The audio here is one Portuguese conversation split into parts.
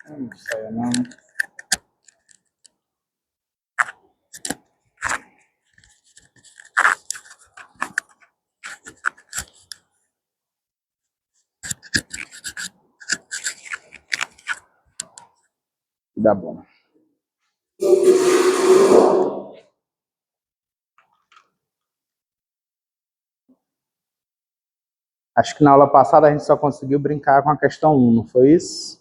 Não sei, não. Dá bom. Acho que na aula passada a gente só conseguiu brincar com a questão 1, não foi isso?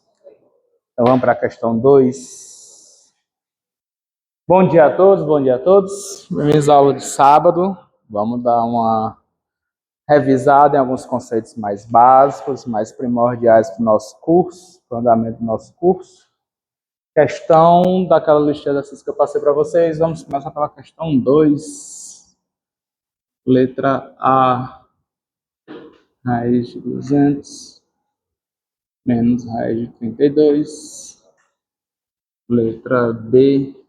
Então vamos para a questão 2. Bom dia a todos, bom dia a todos. Bem-vindos à aula de sábado. Vamos dar uma revisada em alguns conceitos mais básicos, mais primordiais para o nosso curso, para o andamento do nosso curso. Questão daquela lista de exercícios que eu passei para vocês. Vamos começar pela questão 2. Letra A, raiz de 200, menos raiz de 32. Letra B,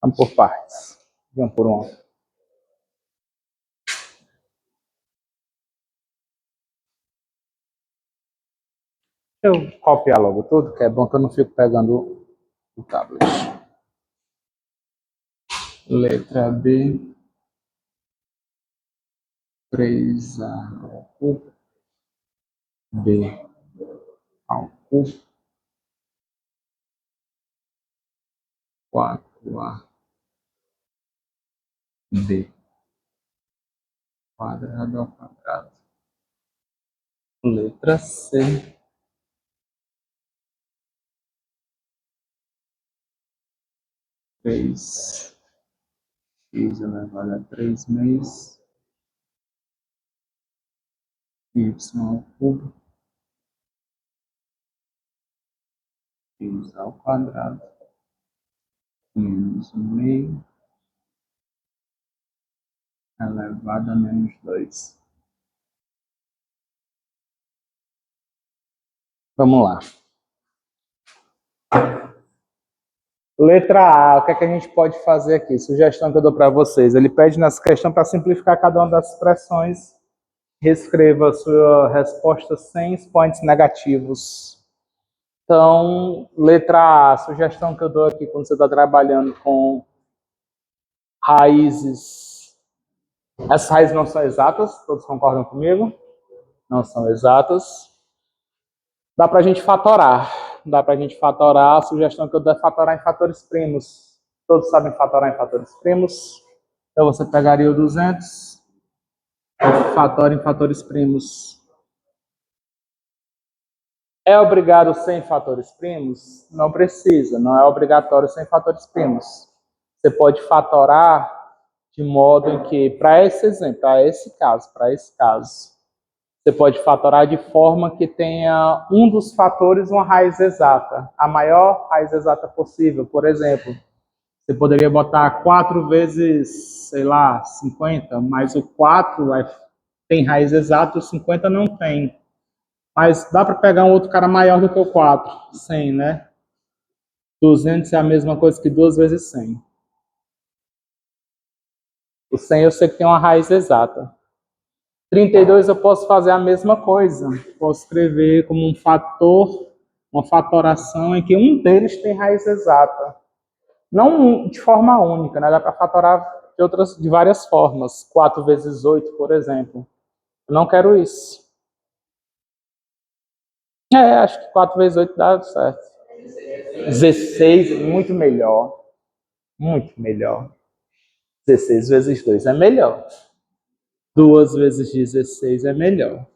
vamos por partes. Vamos por uma. Deixa eu copiar logo tudo, que é bom que eu não fico pegando o tablet. Letra B, 3A ao cubo, B ao cubo, 4A, B quadrado ao quadrado. Letra C, 3x elevado a 3 meses, y ao cubo, x ao quadrado, menos 1 meio, elevado a menos 2. Vamos lá. Letra A, o que é que a gente pode fazer aqui? Sugestão que eu dou para vocês. Ele pede nessa questão para simplificar cada uma das expressões. Reescreva a sua resposta sem expoentes negativos. Então, letra A, a sugestão que eu dou aqui quando você está trabalhando com raízes. Essas raízes não são exatas, todos concordam comigo? Não são exatas. Dá para a gente fatorar. A sugestão que eu dou é fatorar em fatores primos. Todos sabem fatorar em fatores primos. Então, você pegaria o 200 e fatora em fatores primos. É obrigado sem fatores primos? Não precisa, não é obrigatório sem fatores primos. Você pode fatorar de modo em que, para esse exemplo, para esse caso, você pode fatorar de forma que tenha um dos fatores uma raiz exata, a maior raiz exata possível. Por exemplo, você poderia botar 4 vezes, sei lá, 50, mas o 4 tem raiz exata e o 50 não tem. Mas dá para pegar um outro cara maior do que o 4, 100, né? 200 é a mesma coisa que 2 vezes 100. O 100 eu sei que tem uma raiz exata. 32 eu posso fazer a mesma coisa. Posso escrever como um fator, uma fatoração em que um deles tem raiz exata. Não de forma única, né? Dá para fatorar de várias formas. 4 vezes 8, por exemplo. Eu não quero isso. Acho que 4 vezes 8 dá certo. 16, muito melhor. Muito melhor. 16 vezes 2 é melhor. 2 vezes 16 é melhor.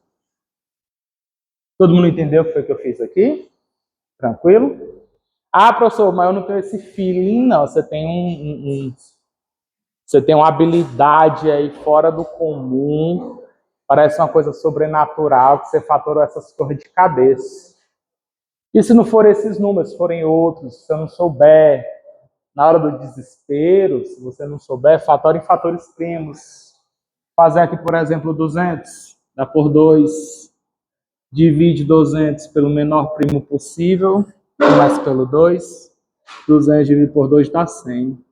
Todo mundo entendeu o que foi que eu fiz aqui? Tranquilo? Ah, professor, mas eu não tenho esse feeling, não. Você tem você tem uma habilidade aí fora do comum. Parece uma coisa sobrenatural que você fatorou essas coisas de cabeça. E se não forem esses números, forem outros, se eu não souber, na hora do desespero, se você não souber, fatore em fatores primos. Fazer aqui, por exemplo, 200, dá por 2. Divide 200 pelo menor primo possível, mais pelo 2. 200 dividido por 2 dá 100.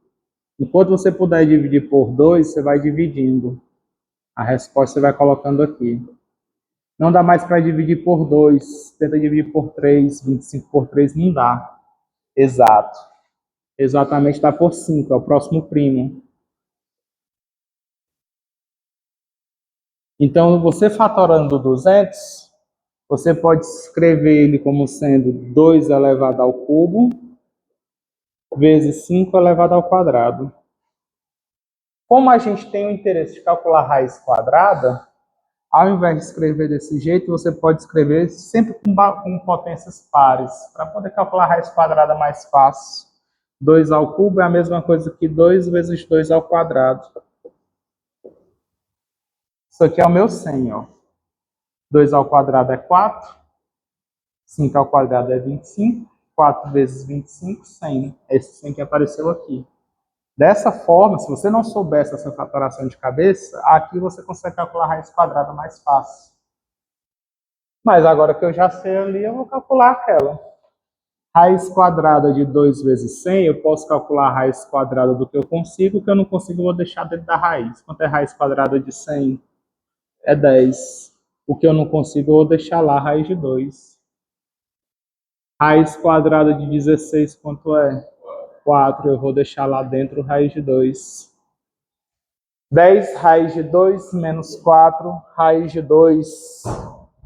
Enquanto você puder dividir por 2, você vai dividindo. A resposta você vai colocando aqui. Não dá mais para dividir por 2. Tenta dividir por 3. 25 por 3 não dá. Exato. Exatamente dá por 5. É o próximo primo. Então, você fatorando 200, você pode escrever ele como sendo 2 elevado ao cubo vezes 5 elevado ao quadrado. Como a gente tem o interesse de calcular a raiz quadrada, ao invés de escrever desse jeito, você pode escrever sempre com potências pares, para poder calcular a raiz quadrada mais fácil. 2 ao cubo é a mesma coisa que 2 vezes 2 ao quadrado. Isso aqui é o meu 100, ó. 2 ao quadrado é 4. 5 ao quadrado é 25. 4 vezes 25, 100. Esse 100 que apareceu aqui. Dessa forma, se você não soubesse essa fatoração de cabeça, aqui você consegue calcular a raiz quadrada mais fácil. Mas agora que eu já sei ali, eu vou calcular aquela. Raiz quadrada de 2 vezes 100, eu posso calcular a raiz quadrada do que eu consigo. O que eu não consigo, eu vou deixar dentro da raiz. Quanto é raiz quadrada de 100? É 10. O que eu não consigo, eu vou deixar lá a raiz de 2. Raiz quadrada de 16, quanto é? 4. Eu vou deixar lá dentro raiz de 2. 10 raiz de 2 menos 4, raiz de 2.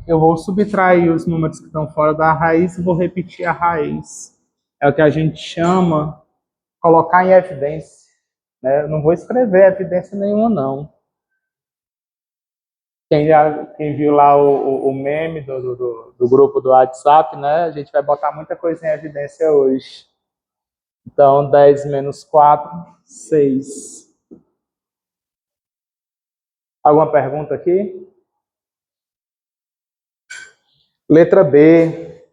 Eu vou subtrair os números que estão fora da raiz e vou repetir a raiz. É o que a gente chama colocar em evidência. Né? Eu não vou escrever evidência nenhuma, não. Quem viu lá o meme do grupo do WhatsApp, né? A gente vai botar muita coisa em evidência hoje. Então, 10 menos 4, 6. Alguma pergunta aqui? Letra B.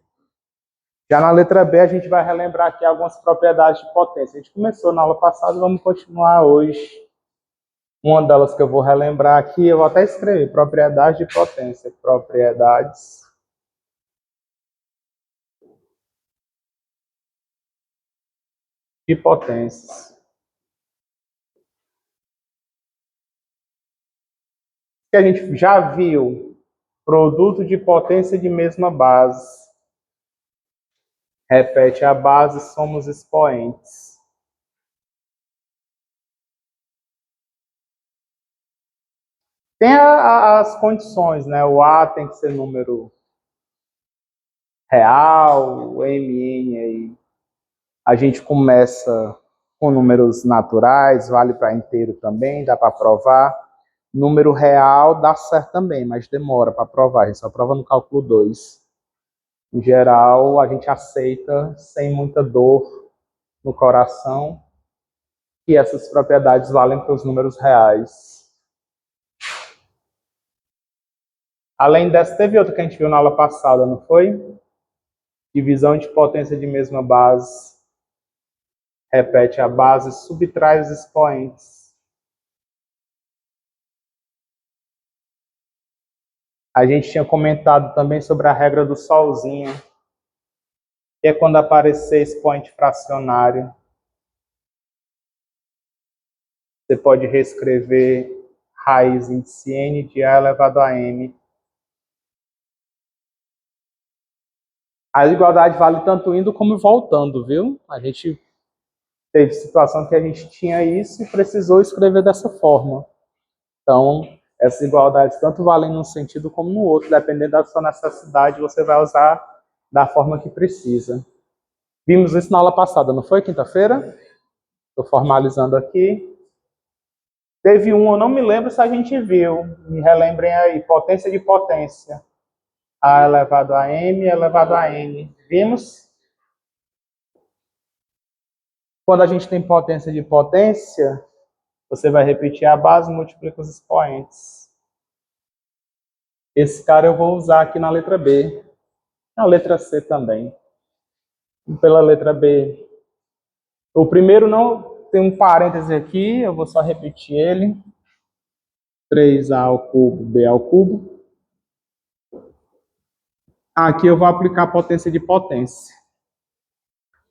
Já na letra B, a gente vai relembrar aqui algumas propriedades de potência. A gente começou na aula passada, vamos continuar hoje. Uma delas que eu vou relembrar aqui, eu vou até escrever, propriedades de potência. Propriedades de potências. Que a gente já viu, produto de potência de mesma base. Repete a base, somos expoentes. Tem as condições, né? O A tem que ser número real, o MN aí. A gente começa com números naturais, vale para inteiro também, dá para provar. Número real dá certo também, mas demora para provar, a gente só prova no cálculo 2. Em geral, a gente aceita sem muita dor no coração que essas propriedades valem para os números reais. Além dessa, teve outra que a gente viu na aula passada, não foi? Divisão de potência de mesma base. Repete a base, subtrai os expoentes. A gente tinha comentado também sobre a regra do solzinho, que é quando aparecer expoente fracionário. Você pode reescrever raiz índice n de A elevado a m. A desigualdade vale tanto indo como voltando, viu? A gente teve situação que a gente tinha isso e precisou escrever dessa forma. Então, essas igualdades tanto valem num sentido como no outro, dependendo da sua necessidade, você vai usar da forma que precisa. Vimos isso na aula passada, não foi? Quinta-feira? Estou formalizando aqui. Teve um, eu não me lembro se a gente viu. Me relembrem aí, potência de potência. A elevado a m elevado a n. Vimos? Quando a gente tem potência de potência, você vai repetir a base e multiplica os expoentes. Esse cara eu vou usar aqui na letra B. Na letra C também. E pela letra B. O primeiro não tem um parêntese aqui, eu vou só repetir ele. 3A ao cubo, B ao cubo. Aqui eu vou aplicar a potência de potência.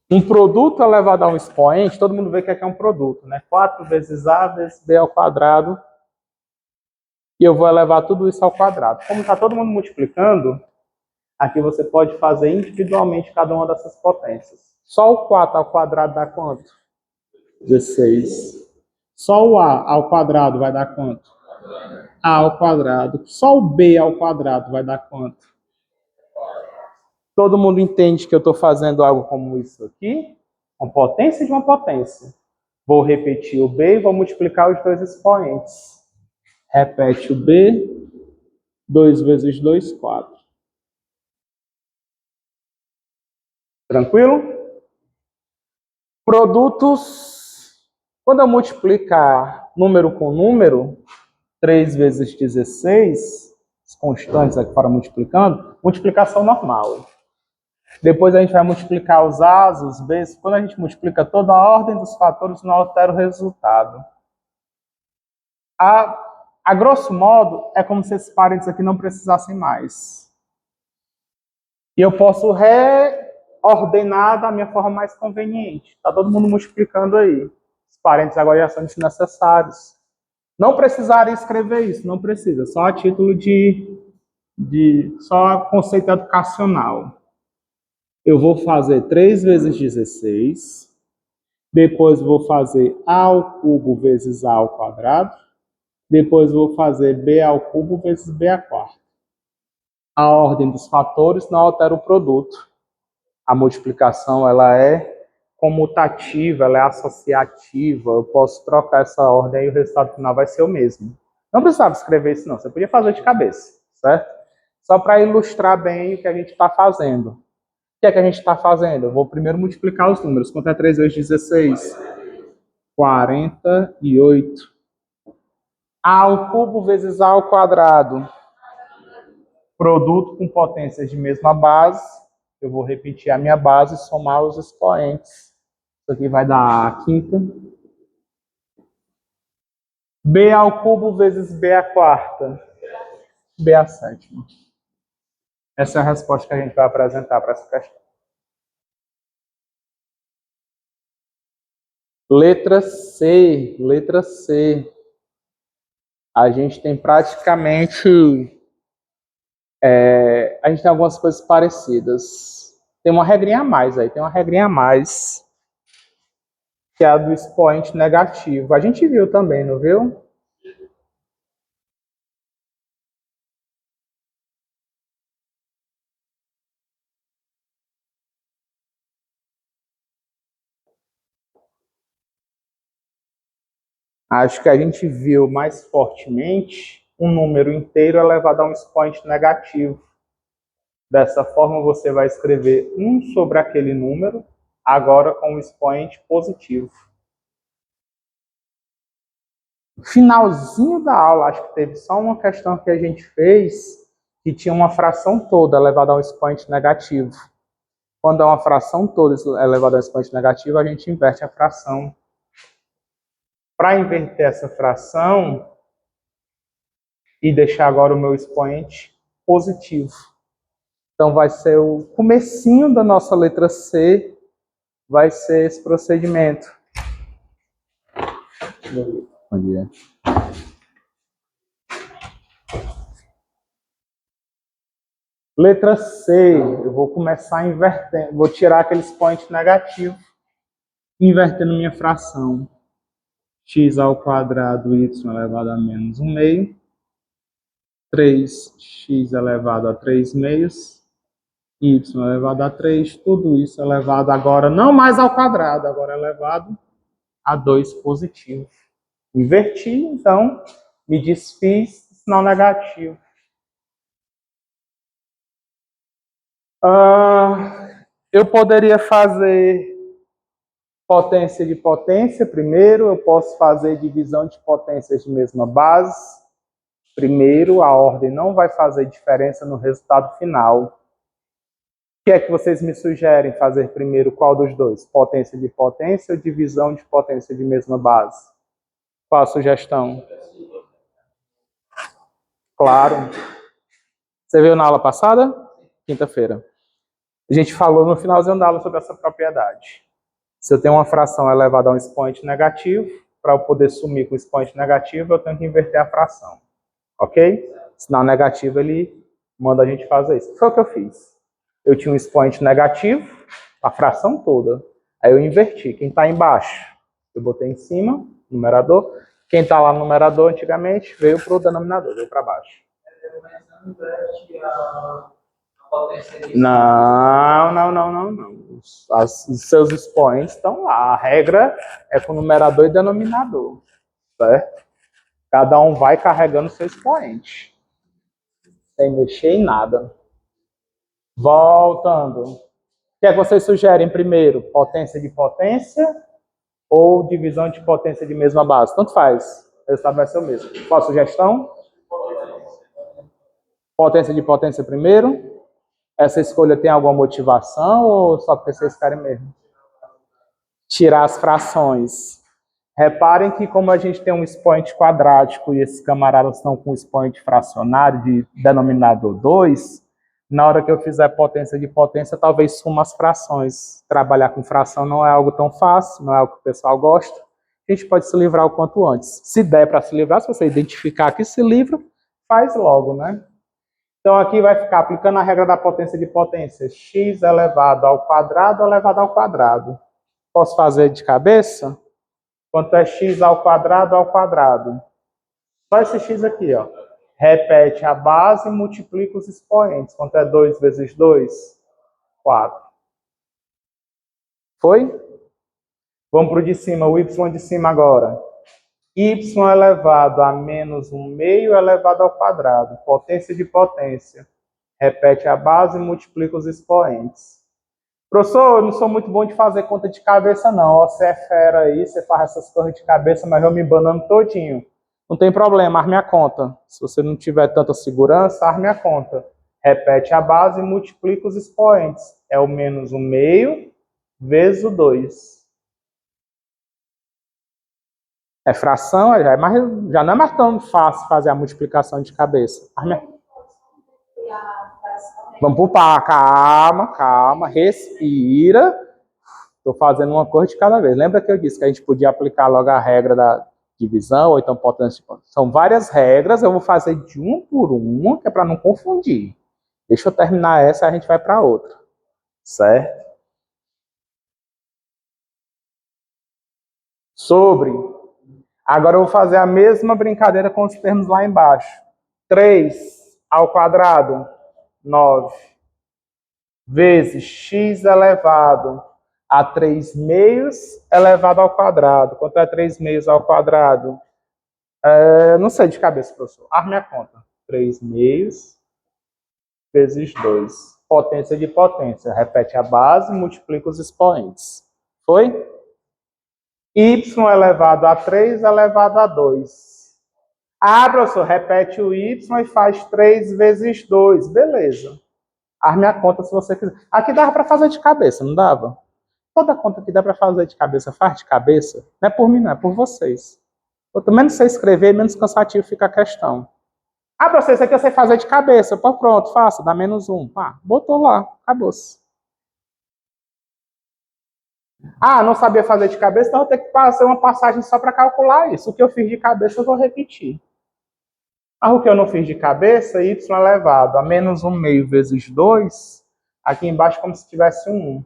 Um produto elevado a um expoente, todo mundo vê que aqui é um produto, né? 4 vezes A vezes B ao quadrado E eu vou elevar tudo isso ao quadrado. Como está todo mundo multiplicando, aqui você pode fazer individualmente cada uma dessas potências. Só o 4 ao quadrado dá quanto? 16. Só o A ao quadrado vai dar quanto? A ao quadrado. Só o B ao quadrado vai dar quanto? Todo mundo entende que eu estou fazendo algo como isso aqui? Uma potência de uma potência. Vou repetir o B e vou multiplicar os dois expoentes. Repete o B. 2 vezes 2, 4. Tranquilo? Produtos. Quando eu multiplicar número com número, 3 vezes 16, os constantes aqui para multiplicando, multiplicação normal. Depois a gente vai multiplicar os A's, os B's. Quando a gente multiplica toda a ordem dos fatores, não altera o resultado. A grosso modo, é como se esses parênteses aqui não precisassem mais. E eu posso reordenar da minha forma mais conveniente. Está todo mundo multiplicando aí. Os parênteses agora já são desnecessários. Não precisaria escrever isso, não precisa. Só a título só conceito educacional. Eu vou fazer 3 vezes 16. Depois vou fazer A ao cubo vezes A ao quadrado. Depois vou fazer B ao cubo vezes B à quarta. A ordem dos fatores não altera o produto. A multiplicação ela é comutativa, ela é associativa. Eu posso trocar essa ordem e o resultado final vai ser o mesmo. Não precisava escrever isso não, você podia fazer de cabeça, certo? Só para ilustrar bem o que a gente está fazendo. O que é que a gente está fazendo? Eu vou primeiro multiplicar os números. Quanto é 3 vezes 16? 48. A ao cubo vezes A ao quadrado. Produto com potências de mesma base. Eu vou repetir a minha base e somar os expoentes. Isso aqui vai dar A quinta. B ao cubo vezes B à quarta. B à sétima. Essa é a resposta que a gente vai apresentar para essa questão. Letra C. Letra C. A gente tem praticamente... a gente tem algumas coisas parecidas. Tem uma regrinha a mais aí. Tem uma regrinha a mais. Que é a do expoente negativo. A gente viu também, não viu? Acho que a gente viu mais fortemente um número inteiro elevado a um expoente negativo. Dessa forma, você vai escrever 1 sobre aquele número, agora com um expoente positivo. No finalzinho da aula, acho que teve só uma questão que a gente fez, que tinha uma fração toda elevada a um expoente negativo. Quando é uma fração toda elevada a um expoente negativo, a gente inverte a fração. Para inverter essa fração e deixar agora o meu expoente positivo. Então vai ser o comecinho da nossa letra C, vai ser esse procedimento. Bom dia. Letra C, eu vou começar invertendo, vou tirar aquele expoente negativo, invertendo minha fração. X ao quadrado, y elevado a menos 1 meio. 3x elevado a 3 meios. Y elevado a 3, tudo isso elevado agora, não mais ao quadrado, agora elevado a 2 positivo. Inverti, então, me desfiz, sinal negativo. Eu poderia fazer potência de potência primeiro, eu posso fazer divisão de potências de mesma base. Primeiro, a ordem não vai fazer diferença no resultado final. O que é que vocês me sugerem fazer primeiro? Qual dos dois? Potência de potência ou divisão de potência de mesma base? Qual a sugestão? Claro. Você viu na aula passada? Quinta-feira. A gente falou no finalzinho da aula sobre essa propriedade. Se eu tenho uma fração elevada a um expoente negativo, para eu poder sumir com o expoente negativo, eu tenho que inverter a fração. Ok? Sinal negativo, ele manda a gente fazer isso. Foi o que eu fiz. Eu tinha um expoente negativo, a fração toda. Aí eu inverti. Quem está embaixo, eu botei em cima, numerador. Quem está lá no numerador, antigamente, veio para o denominador, veio para baixo. Não. Os seus expoentes estão lá. A regra é com numerador e denominador. Certo? Cada um vai carregando seu expoente. Sem mexer em nada. Voltando. O que é que vocês sugerem primeiro? Potência de potência ou divisão de potência de mesma base? Tanto faz. O resultado vai ser o mesmo. Qual a sugestão? Potência de potência primeiro. Essa escolha tem alguma motivação ou só porque vocês querem mesmo? Tirar as frações. Reparem que como a gente tem um expoente quadrático e esses camaradas estão com expoente fracionário de denominador 2, na hora que eu fizer potência de potência, talvez suma as frações. Trabalhar com fração não é algo tão fácil, não é algo que o pessoal gosta. A gente pode se livrar o quanto antes. Se der para se livrar, se você identificar que se livra, faz logo, né? Então aqui vai ficar aplicando a regra da potência de potência. X elevado ao quadrado. Posso fazer de cabeça? Quanto é x ao quadrado? Só esse x aqui, ó. Repete a base e multiplica os expoentes. Quanto é 2 vezes 2? 4. Foi? Vamos para o de cima, o y de cima agora. Y elevado a menos 1 meio elevado ao quadrado. Potência de potência. Repete a base e multiplica os expoentes. Professor, eu não sou muito bom de fazer conta de cabeça, não. Ó, você é fera aí, você faz essas coisas de cabeça, mas eu me banando todinho. Não tem problema, arme a conta. Se você não tiver tanta segurança, arme a conta. Repete a base e multiplica os expoentes. É o menos 1 meio vezes o 2. É fração, já não é mais tão fácil fazer a multiplicação de cabeça. Vamos pro par. Calma, respira. Estou fazendo uma coisa de cada vez. Lembra que eu disse que a gente podia aplicar logo a regra da divisão, ou então potência de potência? São várias regras, eu vou fazer de um por um, que é para não confundir. Deixa eu terminar essa e a gente vai para outra. Certo? Sobre. Agora eu vou fazer a mesma brincadeira com os termos lá embaixo. 3 ao quadrado, 9, vezes x elevado a 3 meios elevado ao quadrado. Quanto é 3 meios ao quadrado? Não sei de cabeça, professor. Arme a conta. 3 meios vezes 2. Potência de potência. Repete a base, multiplica os expoentes. Foi? Y elevado a 3 elevado a 2. Ah, professor, repete o y e faz 3 vezes 2. Beleza. Arme a conta se você quiser. Aqui dava para fazer de cabeça, não dava? Toda conta que dá para fazer de cabeça, faz de cabeça. Não é por mim, não, é por vocês. Quanto menos você escrever, menos cansativo fica a questão. Ah, professor, isso aqui eu sei fazer de cabeça. Pô, pronto, faça, dá menos 1. Pá, botou lá, acabou-se. Ah, não sabia fazer de cabeça, então eu vou ter que fazer uma passagem só para calcular isso. O que eu fiz de cabeça eu vou repetir. Ah, o que eu não fiz de cabeça, y elevado a menos 1 meio vezes 2, aqui embaixo como se tivesse um 1.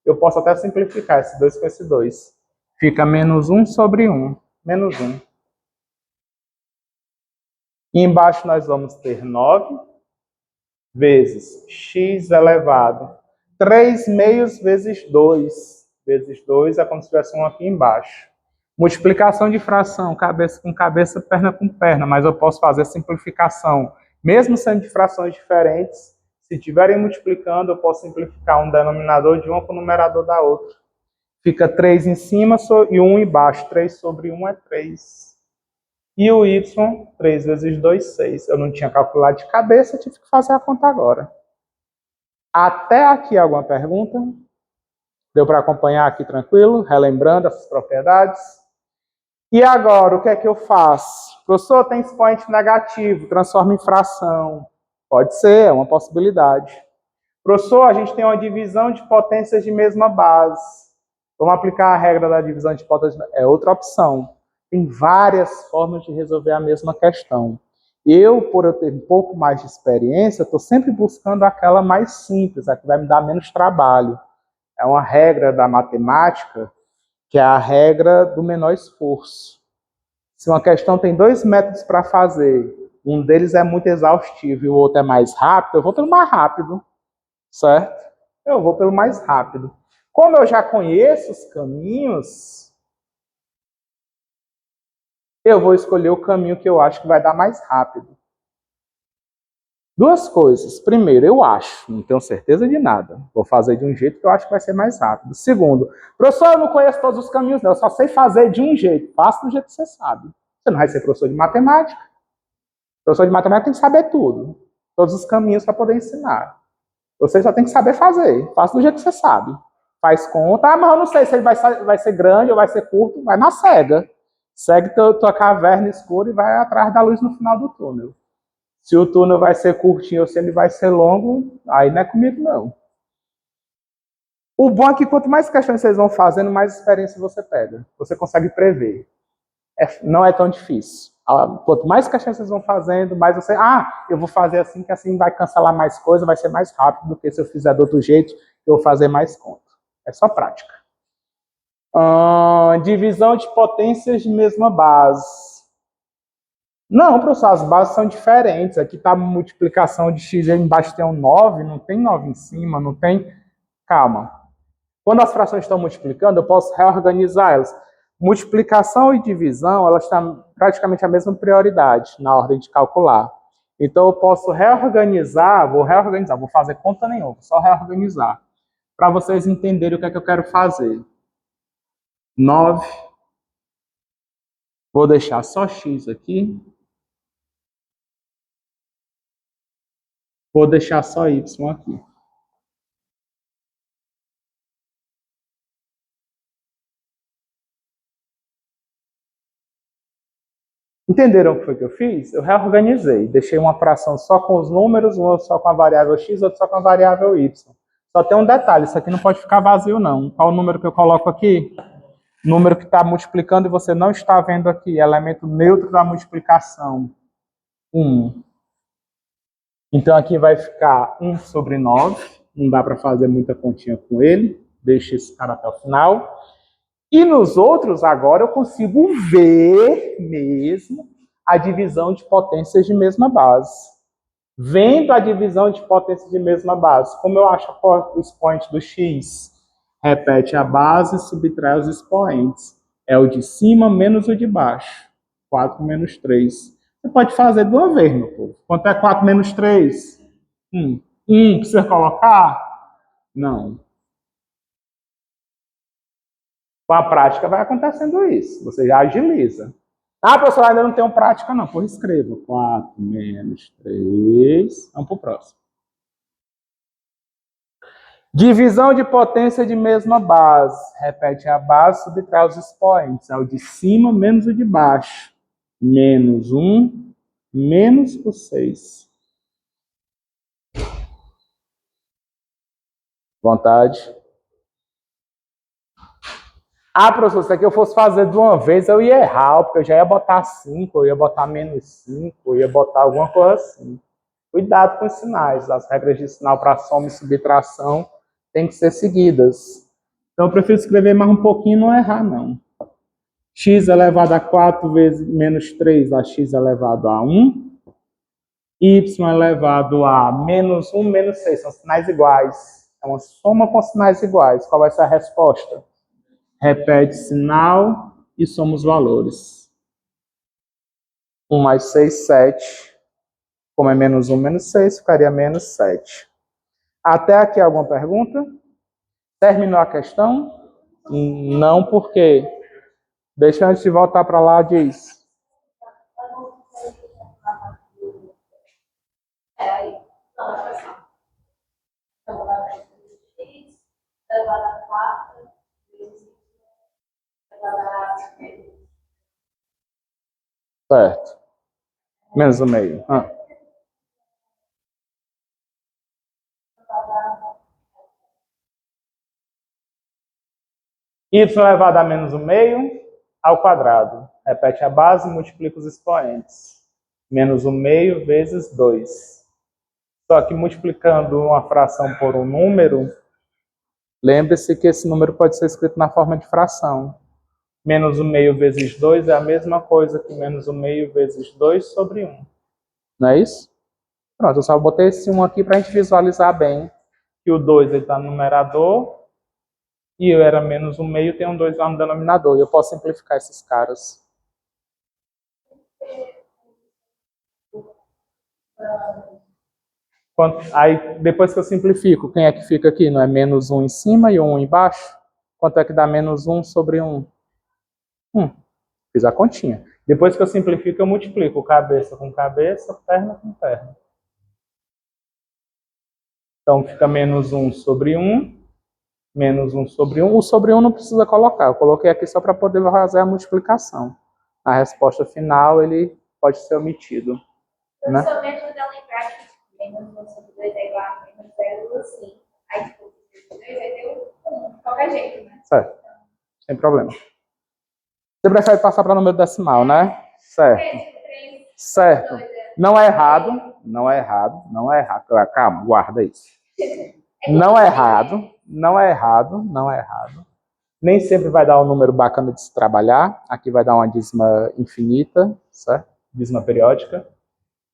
Eu posso até simplificar esse 2 com esse 2. Fica menos 1 sobre 1. Menos 1. E embaixo nós vamos ter 9 vezes x elevado. 3 meios vezes 2. Vezes 2 é como se tivesse um aqui embaixo. Multiplicação de fração, cabeça com cabeça, perna com perna. Mas eu posso fazer simplificação. Mesmo sendo de frações diferentes, se estiverem multiplicando, eu posso simplificar um denominador de uma com o numerador da outra. Fica 3 em cima e 1 embaixo. 3 sobre 1 é 3. E o y, 3 vezes 2, 6. Eu não tinha calculado de cabeça, tive que fazer a conta agora. Até aqui alguma pergunta? Deu para acompanhar aqui tranquilo? Relembrando essas propriedades? E agora, o que é que eu faço? Professor, tem expoente negativo, transforma em fração. Pode ser, é uma possibilidade. Professor, a gente tem uma divisão de potências de mesma base. Vamos aplicar a regra da divisão de potências. É outra opção. Tem várias formas de resolver a mesma questão. Por eu ter um pouco mais de experiência, estou sempre buscando aquela mais simples, a que vai me dar menos trabalho. É uma regra da matemática, que é a regra do menor esforço. Se uma questão tem 2 métodos para fazer, um deles é muito exaustivo e o outro é mais rápido, eu vou pelo mais rápido, certo? Eu vou pelo mais rápido. Como eu já conheço os caminhos, eu vou escolher o caminho que eu acho que vai dar mais rápido. 2 coisas. Primeiro, eu acho, não tenho certeza de nada. Vou fazer de um jeito que eu acho que vai ser mais rápido. Segundo, professor, eu não conheço todos os caminhos, não. Eu só sei fazer de um jeito. Faça do jeito que você sabe. Você não vai ser professor de matemática. Professor de matemática tem que saber tudo. Todos os caminhos para poder ensinar. Você só tem que saber fazer. Faça do jeito que você sabe. Faz conta. Ah, mas eu não sei se ele vai ser grande ou vai ser curto. Vai na cega. Segue tua caverna escura e vai atrás da luz no final do túnel. Se o túnel vai ser curtinho ou se ele vai ser longo, aí não é comigo, não. O bom é que quanto mais questões vocês vão fazendo, mais experiência você pega. Você consegue prever. Não é tão difícil. Quanto mais questões vocês vão fazendo, mais você... eu vou fazer assim, que assim vai cancelar mais coisa, vai ser mais rápido do que se eu fizer do outro jeito, eu vou fazer mais conta. É só prática. Divisão de potências de mesma base. Não, professor, as bases são diferentes. Aqui está a multiplicação de x, embaixo tem um 9, não tem 9 em cima, não tem... Calma. Quando as frações estão multiplicando, eu posso reorganizar elas. Multiplicação e divisão, elas têm praticamente a mesma prioridade na ordem de calcular. Então, eu posso vou fazer conta nenhuma, só reorganizar. Para vocês entenderem o que é que eu quero fazer. 9. Vou deixar só x aqui. Vou deixar só y aqui. Entenderam o que foi que eu fiz? Eu reorganizei. Deixei uma fração só com os números, uma só com a variável x, outra só com a variável y. Só tem um detalhe, isso aqui não pode ficar vazio, não. Qual o número que eu coloco aqui? Número que está multiplicando e você não está vendo aqui. Elemento neutro da multiplicação. 1. Então aqui vai ficar 1 sobre 9. Não dá para fazer muita continha com ele. Deixa esse cara até o final. E nos outros, agora, eu consigo ver mesmo a divisão de potências de mesma base. Vendo a divisão de potências de mesma base, como eu acho o expoente do x? Repete a base e subtrai os expoentes. É o de cima menos o de baixo. 4 menos 3. Você pode fazer de uma vez, meu povo. Quanto é 4 menos 3? 1. 1 precisa colocar? Não. Com a prática vai acontecendo isso. Você já agiliza. Professor, ainda não tenho prática, não. Por escreva. 4 menos 3. Vamos para o próximo. Divisão de potência de mesma base. Repete a base, subtrai os expoentes. É o de cima menos o de baixo. Menos 1, menos o 6. Vontade. Professor, se aqui eu fosse fazer de uma vez, eu ia errar, porque eu já ia botar 5, eu ia botar menos 5, eu ia botar alguma coisa assim. Cuidado com os sinais. As regras de sinal para soma e subtração têm que ser seguidas. Então, eu prefiro escrever mais um pouquinho e não errar, não. X elevado a 4 vezes menos 3 dá x elevado a 1. Y elevado a menos 1, menos 6. São sinais iguais. É uma soma com sinais iguais. Qual vai ser a resposta? Repete sinal e soma os valores. 1 mais 6, 7. Como é menos 1, menos 6, ficaria menos 7. Até aqui alguma pergunta? Terminou a questão? Não, por quê? Deixa antes de voltar para lá, diz. Certo. Menos o meio. Y elevado a menos o meio ao quadrado. Repete a base e multiplica os expoentes. Menos 1/2 vezes 2. Só que multiplicando uma fração por um número, lembre-se que esse número pode ser escrito na forma de fração. Menos 1/2 vezes 2 é a mesma coisa que menos 1/2 vezes 2 sobre 1. Não é isso? Pronto, eu só botei esse 1 aqui para a gente visualizar bem que o 2 está no numerador e eu era menos 1/2, tem um 2 lá no denominador. E eu posso simplificar esses caras. Aí, depois que eu simplifico, quem é que fica aqui? Não é menos 1 em cima e 1 embaixo? Quanto é que dá menos 1 sobre 1? Fiz a continha. Depois que eu simplifico, eu multiplico cabeça com cabeça, perna com perna. Então, fica menos 1 sobre 1, menos 1 sobre 1. O sobre 1 não precisa colocar. Eu coloquei aqui só para poder fazer a multiplicação. A resposta final, ele pode ser omitido. Né? Só me ajuda a lembrar que menos 1 sobre 2 é igual a menos 0, assim. Aí, tipo, 2 vai ter 1, de qualquer jeito, né? Certo. Sem problema. Você prefere passar para número decimal, né? Certo. Certo. Não é errado. Não é errado. Não é errado. Calma, guarda isso. Não é errado. Não é errado. Não é errado. Nem sempre vai dar um número bacana de se trabalhar. Aqui vai dar uma dízima infinita, certo? Dízima periódica.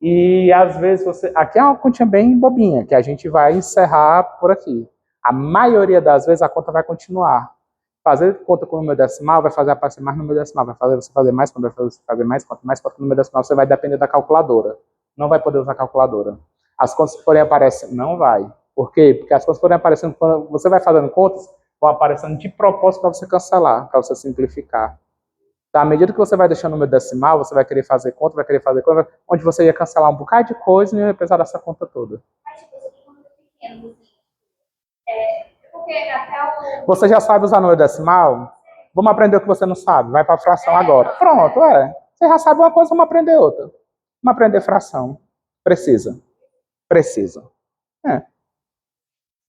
E às vezes você... Aqui é uma continha bem bobinha, que a gente vai encerrar por aqui. A maioria das vezes a conta vai continuar. Fazer conta com o número decimal vai fazer aparecer mais número decimal, vai fazer você fazer mais conta, vai fazer você fazer mais conta com o número decimal, você vai depender da calculadora. Não vai poder usar calculadora. As contas que forem aparecendo, não vai. Por quê? Porque as contas forem aparecendo, quando você vai fazendo contas, vão aparecendo de propósito para você cancelar, para você simplificar. Então, à medida que você vai deixando o número decimal, você vai querer fazer conta, onde você ia cancelar um bocado de coisa e não ia precisar dessa conta toda. Mas, tipo, se for muito pequeno, porque até o... Você já sabe usar número decimal? Vamos aprender o que você não sabe. Vai para a fração agora. Pronto, Você já sabe uma coisa, vamos aprender outra. Vamos aprender fração. Precisa. Você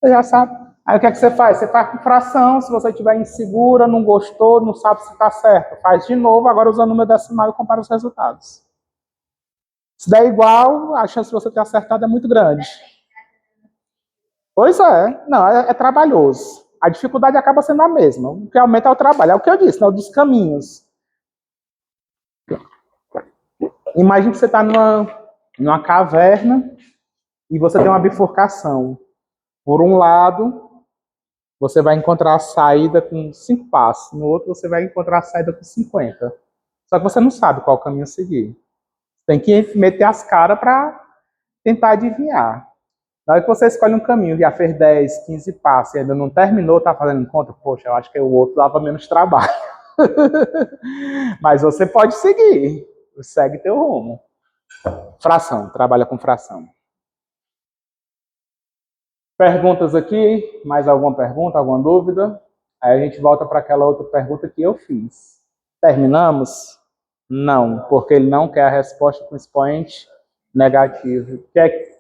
já sabe. Aí o que é que você faz? Você faz com fração, se você estiver insegura, não gostou, não sabe se está certo. Faz de novo, agora usa o número decimal e compara os resultados. Se der igual, a chance de você ter acertado é muito grande. Pois é. Não, é trabalhoso. A dificuldade acaba sendo a mesma. O que aumenta é o trabalho. É o que eu disse, né? O dos caminhos. Imagine que você está numa caverna e você tem uma bifurcação. Por um lado, você vai encontrar a saída com 5 passos. No outro, você vai encontrar a saída com 50. Só que você não sabe qual caminho seguir. Tem que meter as caras para tentar adivinhar. Na hora que você escolhe um caminho, já fez 10, 15 passos e ainda não terminou, tá fazendo conta, poxa, eu acho que o outro dava menos trabalho. Mas você pode seguir. Segue teu rumo. Fração, trabalha com fração. Perguntas aqui? Mais alguma pergunta, alguma dúvida? Aí a gente volta para aquela outra pergunta que eu fiz. Terminamos? Não, porque ele não quer a resposta com expoente negativo. Quer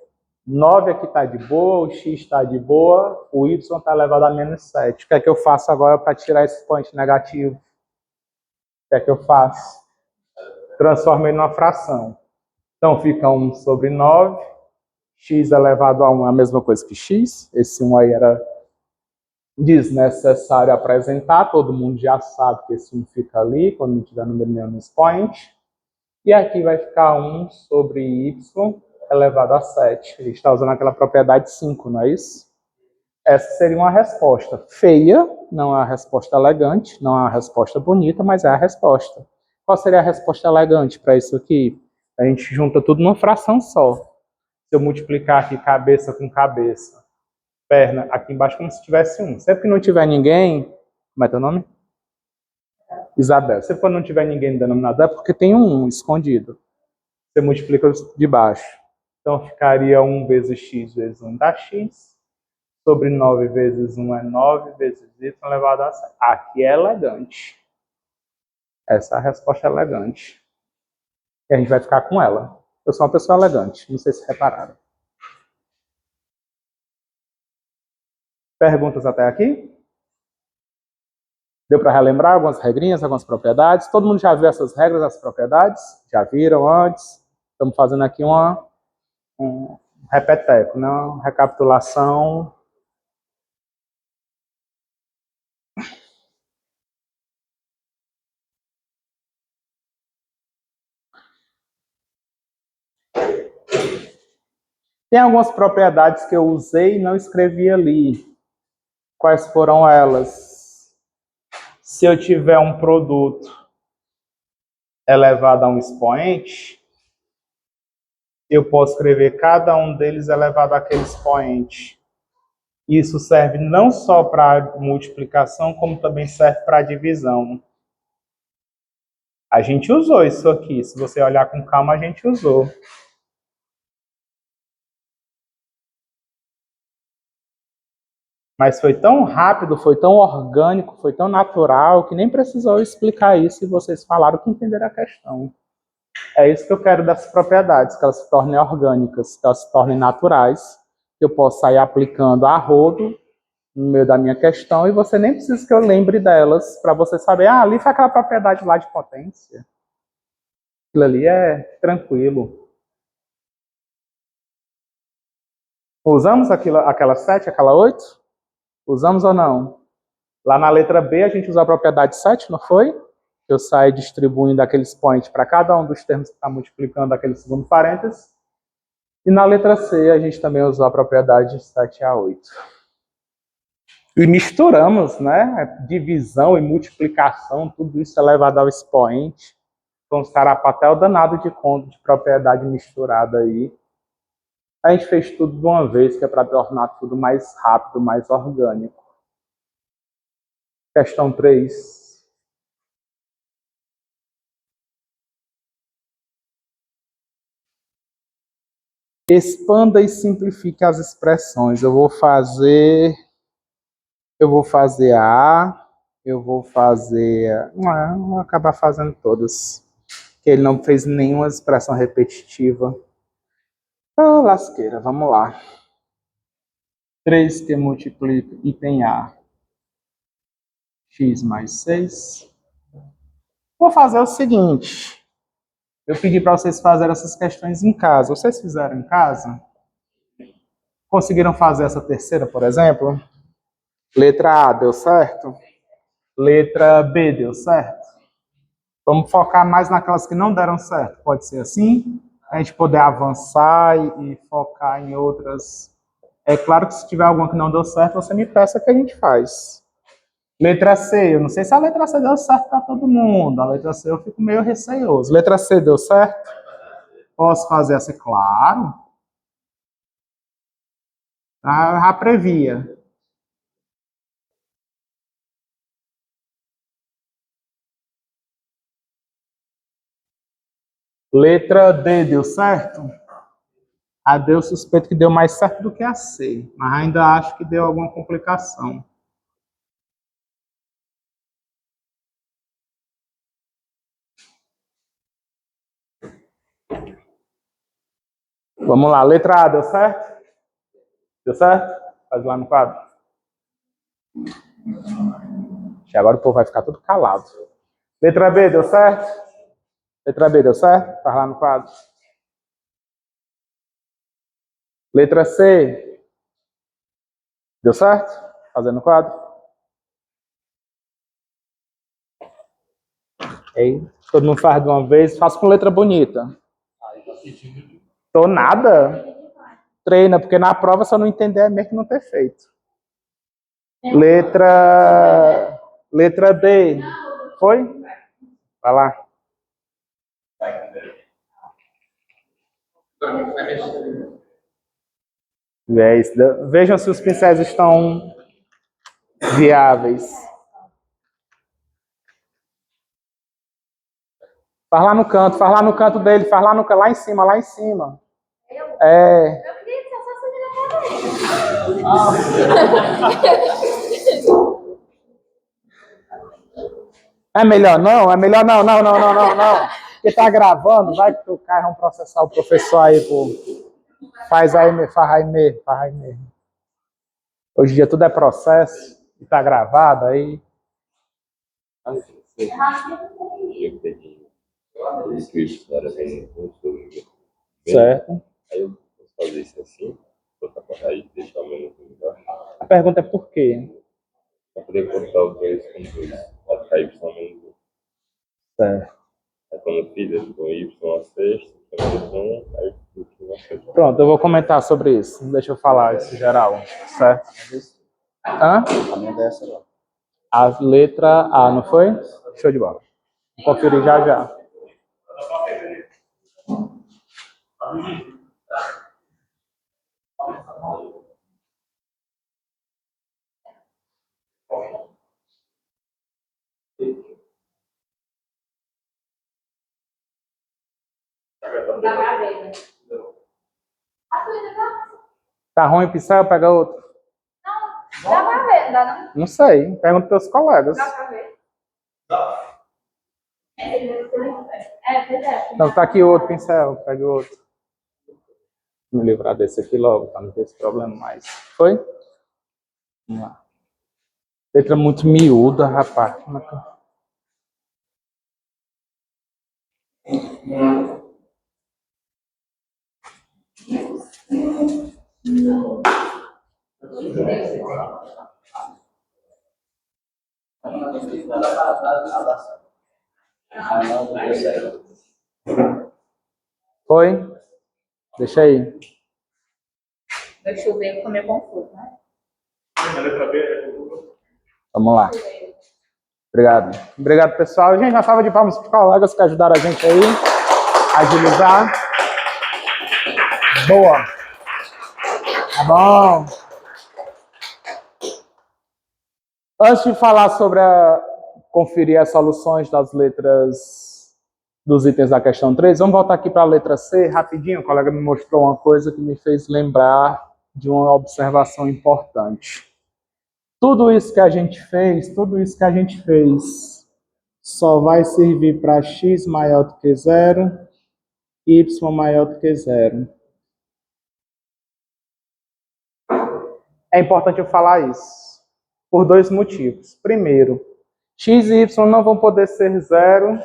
9 aqui está de boa, o x está de boa, o y está elevado a menos 7. O que é que eu faço agora para tirar esse expoente negativo? O que é que eu faço? Transformei numa fração. Então fica 1 sobre 9, x elevado a 1 é a mesma coisa que x. Esse 1 aí era desnecessário apresentar, todo mundo já sabe que esse 1 fica ali, quando não tiver número nenhum no expoente. E aqui vai ficar 1 sobre y elevado a 7. A gente está usando aquela propriedade 5, não é isso? Essa seria uma resposta feia, não é uma resposta elegante, não é uma resposta bonita, mas é a resposta. Qual seria a resposta elegante para isso aqui? A gente junta tudo numa fração só. Se eu multiplicar aqui cabeça com cabeça, perna aqui embaixo como se tivesse 1. Sempre que não tiver ninguém... Como é teu nome? Isabel. Sempre que não tiver ninguém no denominador é porque tem um 1 escondido. Você multiplica de baixo. Então ficaria 1 vezes x vezes 1 dá x. Sobre 9 vezes 1 é 9 vezes y elevado a 7. Aqui é elegante. Essa é a resposta elegante. E a gente vai ficar com ela. Eu sou uma pessoa elegante. Não sei se repararam. Perguntas até aqui? Deu para relembrar algumas regrinhas, algumas propriedades? Todo mundo já viu essas regras, as propriedades? Já viram antes? Estamos fazendo aqui um repeteco, né? Uma recapitulação. Tem algumas propriedades que eu usei e não escrevi ali. Quais foram elas? Se eu tiver um produto elevado a um expoente, eu posso escrever cada um deles elevado àquele expoente. Isso serve não só para multiplicação, como também serve para divisão. A gente usou isso aqui. Se você olhar com calma, a gente usou. Mas foi tão rápido, foi tão orgânico, foi tão natural, que nem precisou explicar isso e vocês falaram que entenderam a questão. É isso que eu quero dessas propriedades, que elas se tornem orgânicas, que elas se tornem naturais, que eu possa sair aplicando a rodo no meio da minha questão e você nem precisa que eu lembre delas para você saber, ali foi aquela propriedade lá de potência. Aquilo ali é tranquilo. Usamos aquela 7, aquela 8? Usamos ou não? Lá na letra B a gente usou a propriedade 7, não foi? Eu saio distribuindo aqueles points para cada um dos termos que está multiplicando aquele segundo parênteses. E na letra C a gente também usou a propriedade 7 a 8. E misturamos, né? Divisão e multiplicação, tudo isso é levado ao expoente. Então, os carapatel danado de conta de propriedade misturada aí. A gente fez tudo de uma vez, que é para tornar tudo mais rápido, mais orgânico. Questão 3. Expanda e simplifique as expressões. Eu vou fazer A, eu vou fazer... Não, vou acabar fazendo todas. Porque ele não fez nenhuma expressão repetitiva. Oh, lasqueira, vamos lá. 3 que multiplica e tem A. X mais 6. Vou fazer o seguinte. Eu pedi para vocês fazerem essas questões em casa. Vocês fizeram em casa? Conseguiram fazer essa terceira, por exemplo? Letra A deu certo? Letra B deu certo? Vamos focar mais naquelas que não deram certo. Pode ser assim? A gente poder avançar e focar em outras. É claro que se tiver alguma que não deu certo, você me peça que a gente faz. Letra C, eu não sei se a letra C deu certo para todo mundo. A letra C eu fico meio receoso. Letra C deu certo? Posso fazer essa? Claro. Já previa. Letra D deu certo? A D eu suspeito que deu mais certo do que a C, mas ainda acho que deu alguma complicação. Vamos lá, letra A deu certo? Deu certo? Faz lá no quadro. Agora o povo vai ficar tudo calado. Letra B deu certo? Letra B deu certo? Faz lá no quadro. Letra C. Deu certo? Fazendo o quadro. Ei, todo mundo faz de uma vez. Faço com letra bonita. Tô nada. Treina, porque na prova, se eu não entender, é mesmo que não ter feito. Letra D. Foi? Vai lá. Vejam se os pincéis estão viáveis. Faz lá no canto dele, faz lá, lá em cima, lá em cima. É. Eu queria que É melhor não, não. Porque tá gravando, vai que o cara vão processar o professor aí, pô. Faz aí mesmo. Hoje em dia tudo é processo, e tá gravado aí. Certo. Aí eu posso fazer isso assim, botar pra raiz, deixar o menos um embaixo. A pergunta é por quê? Pra poder cortar os dois com dois. Vai ficar y menos 1. Certo. Aí quando eu fiz, eu ficou y a sexta, menos 1, aí y a sexta. Pronto, eu vou comentar sobre isso. Deixa eu falar isso geral. Certo? Hã? A minha dessa lá. A letra A, não foi? Show de bola. Vou conferir já já. Dá pra ver, né? Tá ruim o pincel? Pega outro. Não, dá pra ver, não dá não? Não sei. Pergunta pros teus colegas. Dá pra ver. Pois é. Então tá aqui o outro pincel. Pega o outro. Vou me livrar desse aqui logo, pra não ter esse problema mais. Foi? Vamos lá. Letra muito miúda, rapaz. Foi? Deixa aí. Deixa eu ver, ficou meio confuso, né? Vamos lá. Obrigado. Obrigado, pessoal. Gente, uma salva de palmas para os colegas que ajudaram a gente aí a agilizar. Boa. Tá bom. Antes de falar sobre conferir as soluções das letras dos itens da questão 3, vamos voltar aqui para a letra C, rapidinho. O colega me mostrou uma coisa que me fez lembrar de uma observação importante. Tudo isso que a gente fez, só vai servir para x maior do que 0, y maior do que 0. É importante eu falar isso, por dois motivos. Primeiro, x e y não vão poder ser 0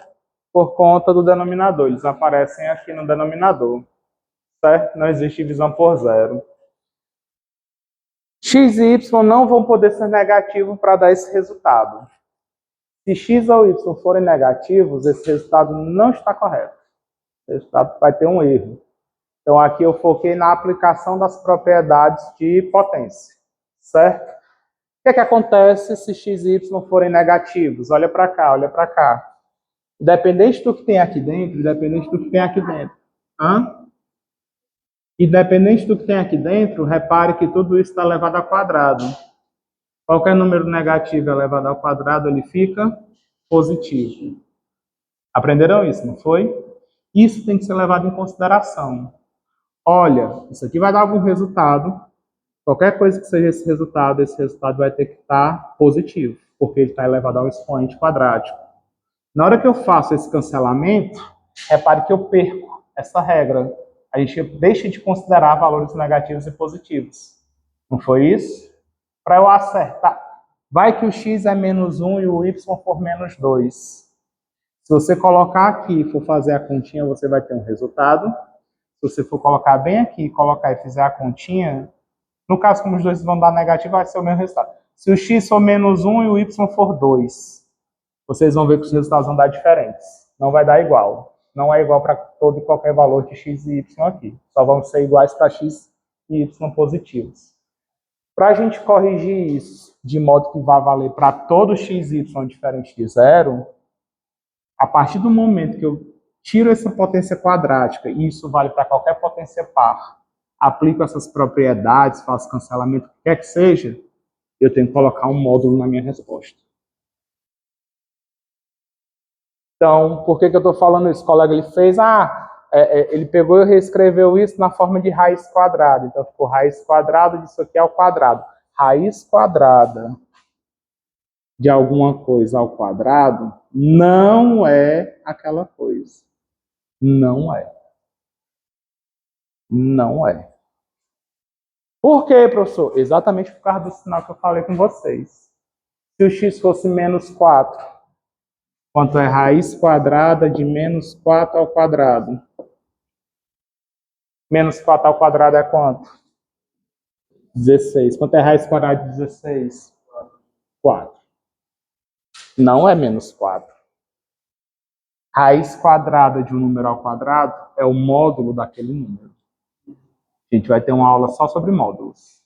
por conta do denominador. Eles aparecem aqui no denominador, certo? Não existe divisão por 0. X e y não vão poder ser negativos para dar esse resultado. Se x ou y forem negativos, esse resultado não está correto. O resultado vai ter um erro. Então, aqui eu foquei na aplicação das propriedades de potência, certo? O que acontece se x e y forem negativos? Olha para cá, olha para cá. Independente do que tem aqui dentro, Independente do que tem aqui dentro, repare que tudo isso está elevado ao quadrado. Qualquer número negativo elevado ao quadrado, ele fica positivo. Aprenderam isso, não foi? Isso tem que ser levado em consideração. Olha, isso aqui vai dar algum resultado. Qualquer coisa que seja esse resultado vai ter que estar positivo, porque ele está elevado ao expoente quadrático. Na hora que eu faço esse cancelamento, repare que eu perco essa regra. A gente deixa de considerar valores negativos e positivos. Não foi isso? Para eu acertar, vai que o x é menos 1 e o y for menos 2. Se você colocar aqui e for fazer a continha, você vai ter um resultado. Se você for colocar bem aqui, colocar e fizer a continha, no caso, como os dois vão dar negativo, vai ser o mesmo resultado. Se o x for menos 1 e o y for 2, vocês vão ver que os resultados vão dar diferentes. Não vai dar igual. Não é igual para todo e qualquer valor de x e y aqui. Só vão ser iguais para x e y positivos. Para a gente corrigir isso de modo que vá valer para todo x e y diferente de 0, a partir do momento que eu tiro essa potência quadrática, e isso vale para qualquer potência par, aplico essas propriedades, faço cancelamento, o que quer que seja, eu tenho que colocar um módulo na minha resposta. Então, por que eu estou falando isso? O colega ele fez, ele pegou e reescreveu isso na forma de raiz quadrada. Então, ficou raiz quadrada disso aqui ao quadrado. Raiz quadrada de alguma coisa ao quadrado não é aquela coisa. Não é. Não é. Por quê, professor? Exatamente por causa do sinal que eu falei com vocês. Se o x fosse menos 4, quanto é raiz quadrada de menos 4 ao quadrado? Menos 4 ao quadrado é quanto? 16. Quanto é raiz quadrada de 16? 4. Não é menos 4. Raiz quadrada de um número ao quadrado é o módulo daquele número. A gente vai ter uma aula só sobre módulos.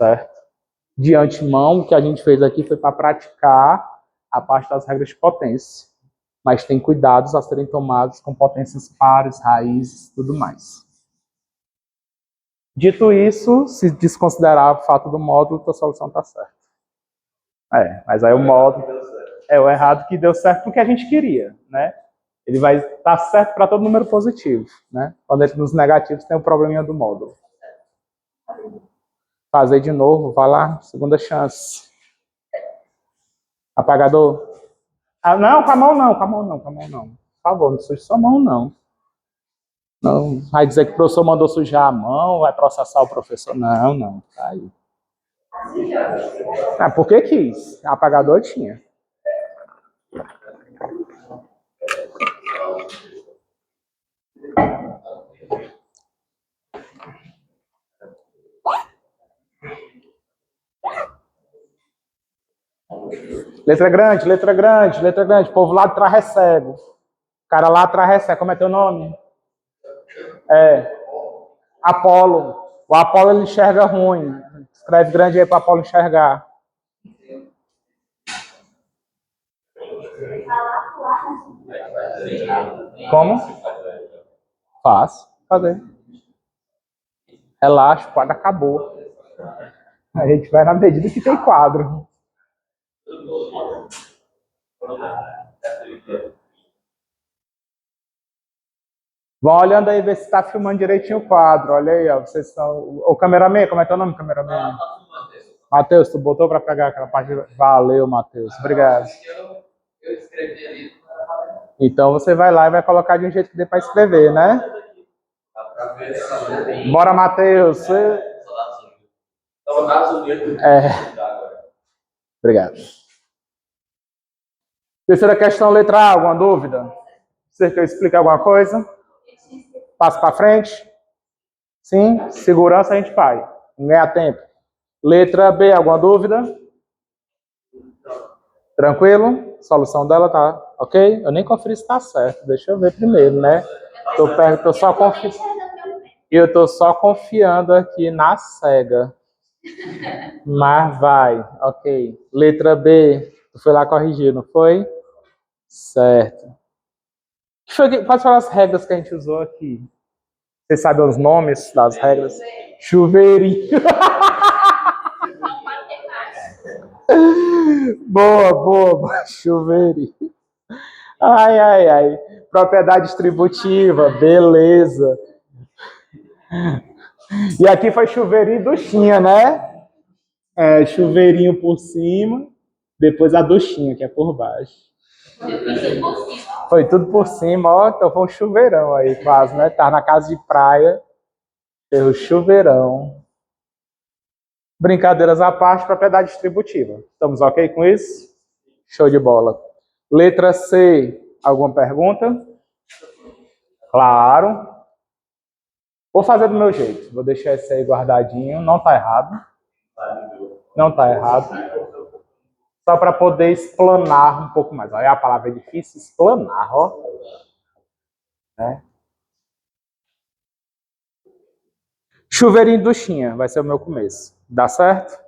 Certo? De antemão, o que a gente fez aqui foi para praticar a parte das regras de potência. Mas tem cuidados a serem tomados com potências pares, raízes e tudo mais. Dito isso, se desconsiderar o fato do módulo, a solução está certa. Mas aí o módulo é o errado que deu certo porque a gente queria, né? Ele vai estar certo para todo número positivo, né? Quando ele nos negativos tem o probleminha do módulo. Fazer de novo, vai lá, segunda chance. Apagador. Não, com a mão não. Por favor, não suje sua mão, não. Não vai dizer que o professor mandou sujar a mão, vai processar o professor. Não, tá aí. Por que quis? Apagador tinha. Letra grande. O povo lá atrás é cego. O cara lá atrás é cego. Como é teu nome? Apolo. O Apolo ele enxerga ruim. Escreve grande aí para Apolo enxergar. Como? Fácil. Fazer. Relaxa, o quadro acabou. A gente vai na medida que tem quadro. Vão olhando aí, ver se está filmando direitinho o quadro. Olha aí, ó. Vocês são. O cameraman, como é teu nome, cameraman? Matheus, tu botou para pegar aquela parte. Valeu, Matheus. Obrigado. Eu escrevi ali. Então você vai lá e vai colocar de um jeito que dê para escrever, né? Bora, Matheus. Obrigado. Terceira questão, letra A. Alguma dúvida? Você quer explicar alguma coisa? Passa para frente? Sim? Segurança a gente faz. Não ganha tempo. Letra B. Alguma dúvida? Tranquilo? Solução dela tá ok? Eu nem conferi se tá certo. Deixa eu ver primeiro, né? Eu tô só confiando aqui na cega. Mas vai, ok. Letra B, tu foi lá corrigir, não foi? Certo. Quais foram as regras que a gente usou aqui? Vocês sabem os nomes das regras? Chuveirinho. Boa. Chuveirinho. Ai. Propriedade distributiva, beleza. E aqui foi chuveirinho e duchinha, né? Chuveirinho por cima, depois a duchinha, que é por baixo. Foi tudo por cima, ó. Então foi um chuveirão aí, quase, né? Tava na casa de praia, teve o chuveirão. Brincadeiras à parte, propriedade distributiva. Estamos ok com isso? Show de bola. Letra C, alguma pergunta? Claro. Vou fazer do meu jeito. Vou deixar esse aí guardadinho. Não tá errado. Não tá errado. Só para poder explanar um pouco mais. Olha, a palavra é difícil, explanar, ó. Né? Chuveirinho e duchinha vai ser o meu começo. Dá certo?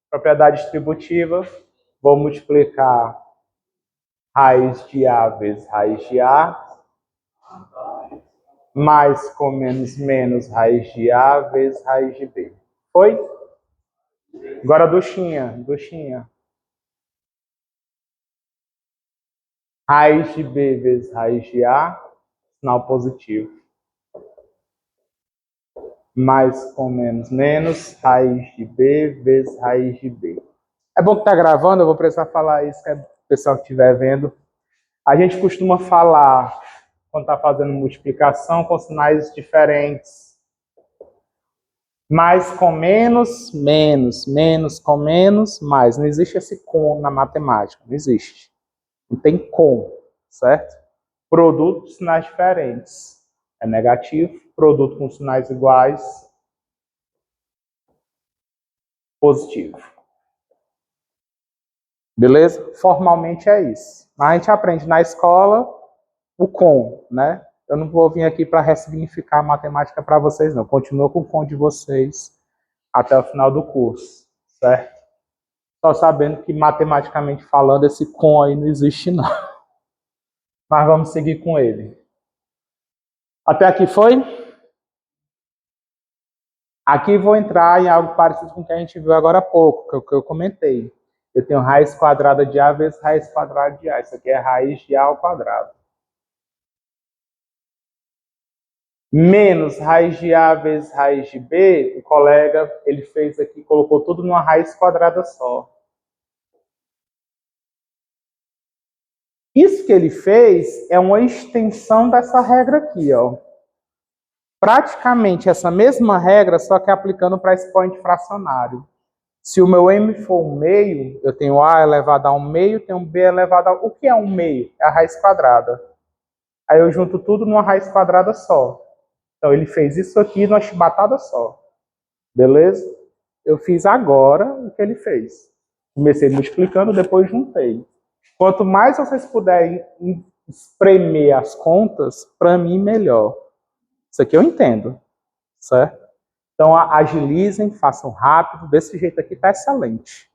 Propriedade distributiva. Vou multiplicar raiz de A vezes raiz de A. Mais com menos raiz de A vezes raiz de B. Foi? Agora duchinha. Raiz de B vezes raiz de A, sinal positivo. Mais com menos, raiz de B vezes raiz de B. É bom que tá gravando, eu vou precisar falar isso, que o pessoal que estiver vendo. A gente costuma falar, quando está fazendo multiplicação, com sinais diferentes. Mais com menos, menos com menos, mais. Não existe esse com na matemática, não existe. Não tem com, certo? Produto de sinais diferentes. É negativo, produto com sinais iguais, positivo. Beleza? Formalmente é isso. Mas a gente aprende na escola o com, né? Eu não vou vir aqui para ressignificar a matemática para vocês, não. Continuo com o com de vocês até o final do curso, certo? Só sabendo que, matematicamente falando, esse com aí não existe, não. Mas vamos seguir com ele. Até aqui foi? Aqui vou entrar em algo parecido com o que a gente viu agora há pouco, que é o que eu comentei. Eu tenho raiz quadrada de A vezes raiz quadrada de A. Isso aqui é raiz de A ao quadrado. Menos raiz de A vezes raiz de B, o colega, ele fez aqui, colocou tudo numa raiz quadrada só. Isso que ele fez é uma extensão dessa regra aqui, ó. Praticamente essa mesma regra, só que aplicando para expoente fracionário. Se o meu m for 1/2, eu tenho a elevado a 1/2, tenho b elevado a... O que é 1/2? É a raiz quadrada. Aí eu junto tudo numa raiz quadrada só. Então ele fez isso aqui numa chibatada só. Beleza? Eu fiz agora o que ele fez. Comecei multiplicando, depois juntei. Quanto mais vocês puderem espremer as contas, para mim, melhor. Isso aqui eu entendo, certo? Então, agilizem, façam rápido. Desse jeito aqui está excelente.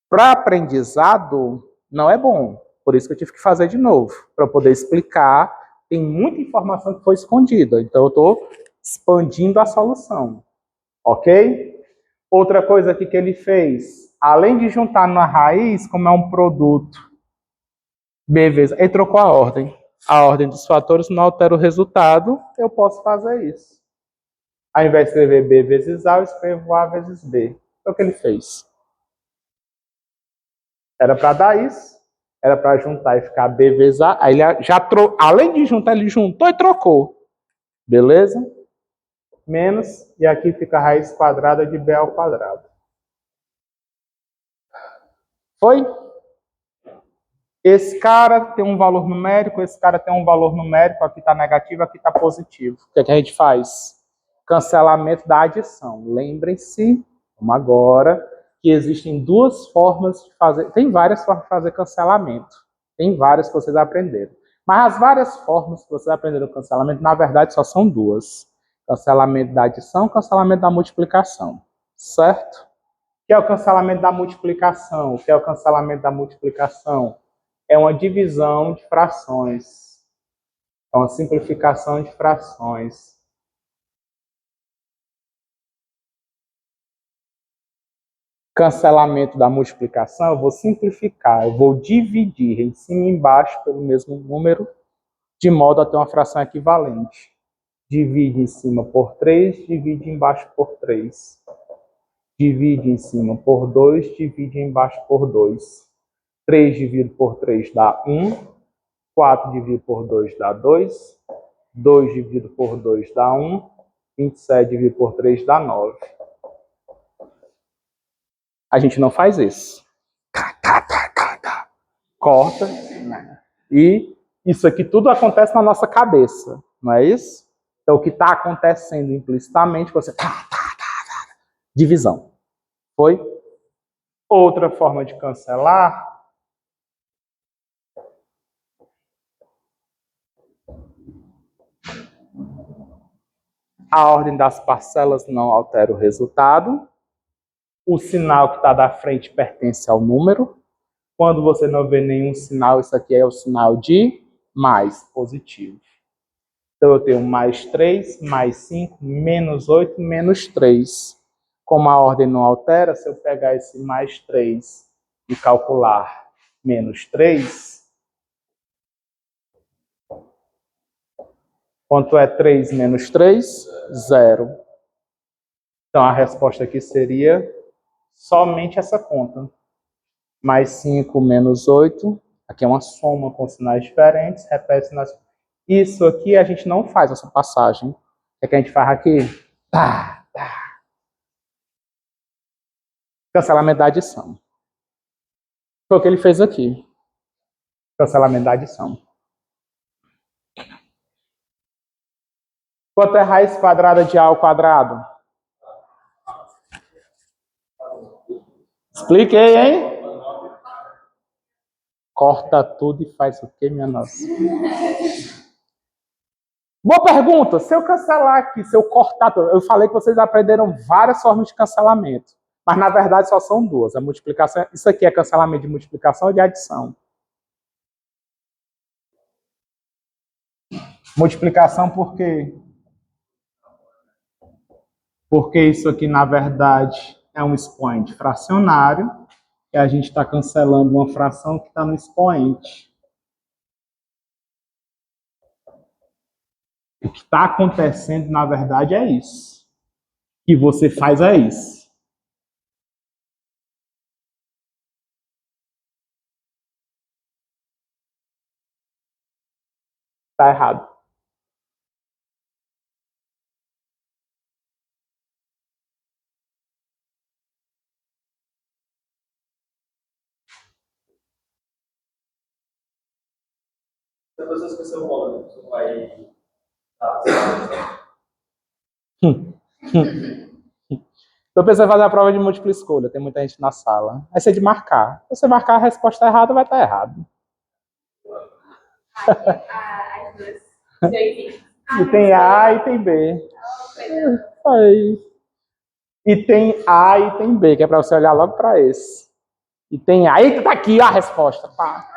Para aprendizado, não é bom. Por isso que eu tive que fazer de novo, para poder explicar. Tem muita informação que foi escondida. Então, eu estou expandindo a solução. Ok? Outra coisa aqui que ele fez, além de juntar na raiz, como é um produto B vezes... Ele trocou a ordem. A ordem dos fatores não altera o resultado, eu posso fazer isso. Ao invés de escrever B vezes A, eu escrevo A vezes B. Foi o que ele fez. Era para dar isso, era para juntar e ficar B vezes A. Aí ele já além de juntar, ele juntou e trocou. Beleza? Menos, e aqui fica a raiz quadrada de B ao quadrado. Foi? Esse cara tem um valor numérico, esse cara tem um valor numérico, aqui está negativo, aqui está positivo. O que é que a gente faz? Cancelamento da adição. Lembrem-se, como agora, que existem duas formas de fazer, tem várias formas de fazer cancelamento. Tem várias que vocês aprenderam. Mas as várias formas que vocês aprenderam cancelamento, na verdade, só são duas. Cancelamento da adição e cancelamento da multiplicação. Certo? O que é o cancelamento da multiplicação? O que é o cancelamento da multiplicação? É uma divisão de frações. É uma simplificação de frações. Cancelamento da multiplicação, eu vou simplificar. Eu vou dividir em cima e embaixo pelo mesmo número, de modo a ter uma fração equivalente. Divide em cima por 3, divide embaixo por 3. Divide em cima por 2, divide embaixo por 2. 3 dividido por 3 dá 1. 4 dividido por 2 dá 2. 2 dividido por 2 dá 1. 27 dividido por 3 dá 9. A gente não faz isso. Corta. E isso aqui tudo acontece na nossa cabeça, não é isso? Então, o que está acontecendo implicitamente, você... Divisão. Foi? Outra forma de cancelar... A ordem das parcelas não altera o resultado. O sinal que está da frente pertence ao número. Quando você não vê nenhum sinal, isso aqui é o sinal de mais, positivo. Então, eu tenho mais 3, mais 5, menos 8, menos 3. Como a ordem não altera, se eu pegar esse mais 3 e calcular menos 3, quanto é 3 menos 3? 0. Então, a resposta aqui seria somente essa conta. Mais 5 menos 8. Aqui é uma soma com sinais diferentes. Repete sinais. Isso aqui a gente não faz essa passagem. O que a gente faz aqui? Cancelamento da adição. Foi o que ele fez aqui. Cancelamento da adição. Quanto é raiz quadrada de A ao quadrado? Expliquei, hein? Corta tudo e faz o quê, minha nossa? Boa pergunta. Se eu cancelar aqui, se eu cortar tudo, eu falei que vocês aprenderam várias formas de cancelamento, mas na verdade só são duas. A multiplicação, isso aqui é cancelamento de multiplicação ou de adição? Multiplicação por quê? Porque isso aqui, na verdade, é um expoente fracionário e a gente está cancelando uma fração que está no expoente. O que está acontecendo, na verdade, é isso. O que você faz é isso. Está errado. Depois você esqueceu o bolo, você vai. Então, eu pensei em fazer a prova de múltipla escolha. Tem muita gente na sala. Aí você de marcar. Se você marcar a resposta errada, vai estar errado. As duas. E tem A e tem B. Aí. E tem A e tem B, que é para você olhar logo para esse. E tem A. Eita, tá aqui a resposta. Pá.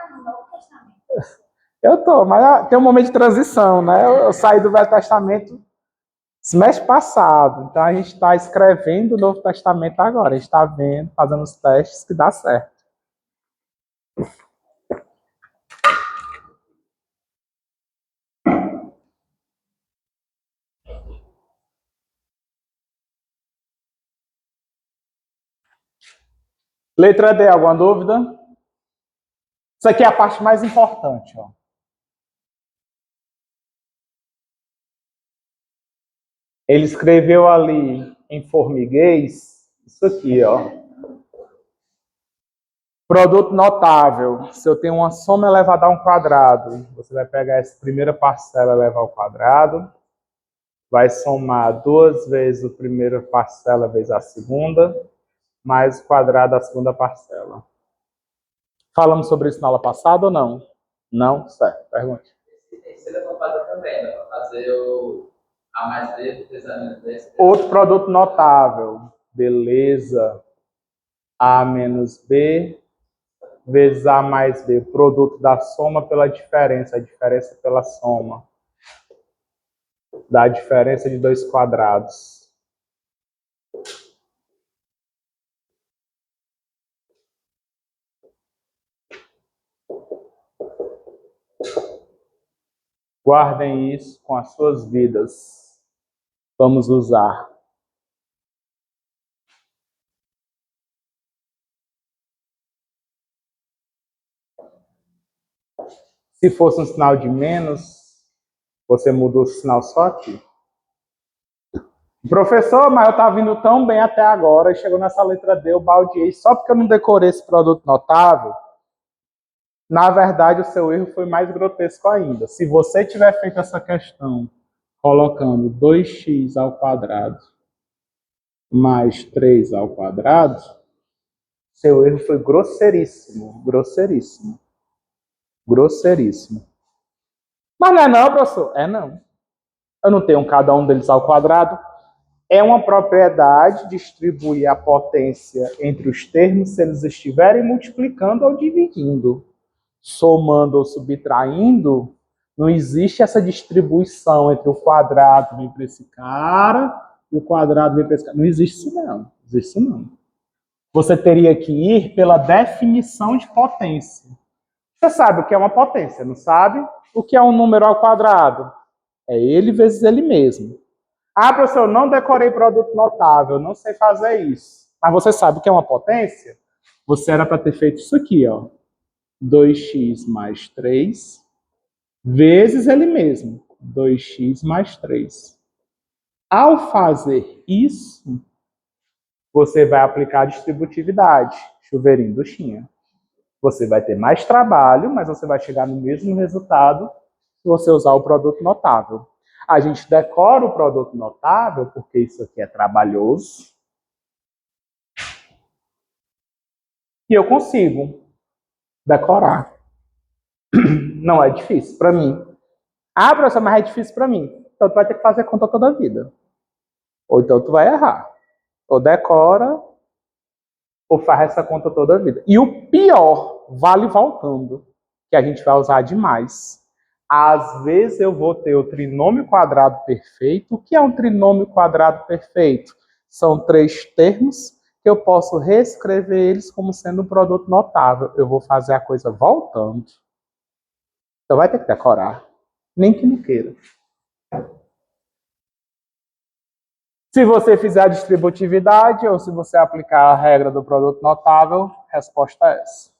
Eu tô, mas tem um momento de transição, né? Eu saí do Velho Testamento semestre passado. Então a gente está escrevendo o Novo Testamento agora. A gente está vendo, fazendo os testes que dá certo. Letra D, alguma dúvida? Isso aqui é a parte mais importante, ó. Ele escreveu ali em formiguês isso aqui, ó. Produto notável. Se eu tenho uma soma elevada a um quadrado, você vai pegar essa primeira parcela e levar ao quadrado. Vai somar 2 vezes a primeira parcela vezes a segunda, mais o quadrado da segunda parcela. Falamos sobre isso na aula passada ou não? Não? Certo, pergunte. Esse ele é fazer também, né? Fazer o A mais B, vezes menos B. Outro produto notável. Beleza. A menos B vezes A mais B. Produto da soma pela diferença. A diferença pela soma. Da diferença de dois quadrados. Guardem isso com as suas vidas. Vamos usar. Se fosse um sinal de menos, você muda o sinal só aqui. Professor, mas eu estava vindo tão bem até agora, e chegou nessa letra D, eu baldeei, só porque eu não decorei esse produto notável. Na verdade, o seu erro foi mais grotesco ainda. Se você tiver feito essa questão colocando 2x ao quadrado mais 3 ao quadrado, seu erro foi grosseiríssimo, grosseiríssimo, grosseiríssimo. Mas não é não, professor? É não. Eu não tenho cada um deles ao quadrado. É uma propriedade distribuir a potência entre os termos se eles estiverem multiplicando ou dividindo. Somando ou subtraindo, não existe essa distribuição entre o quadrado vem para esse cara e o quadrado vem para esse cara. Não existe isso não. Não existe isso não. Você teria que ir pela definição de potência. Você sabe o que é uma potência, não sabe? O que é um número ao quadrado? É ele vezes ele mesmo. Ah, professor, eu não decorei produto notável, não sei fazer isso. Mas você sabe o que é uma potência? Você era para ter feito isso aqui, ó. 2x mais 3 vezes ele mesmo. 2x mais 3. Ao fazer isso, você vai aplicar a distributividade. Chuveirinho do Chinha. Você vai ter mais trabalho, mas você vai chegar no mesmo resultado se você usar o produto notável. A gente decora o produto notável, porque isso aqui é trabalhoso. E eu consigo decorar. Não é difícil para mim. Ah, professor, mas é difícil para mim. Então tu vai ter que fazer conta toda a vida. Ou então tu vai errar. Ou decora, ou faz essa conta toda a vida. E o pior, vale voltando, que a gente vai usar demais. Às vezes eu vou ter o trinômio quadrado perfeito. O que é um trinômio quadrado perfeito? São 3 termos que eu posso reescrever eles como sendo um produto notável. Eu vou fazer a coisa voltando. Então vai ter que decorar. Nem que não queira. Se você fizer a distributividade ou se você aplicar a regra do produto notável, resposta é essa.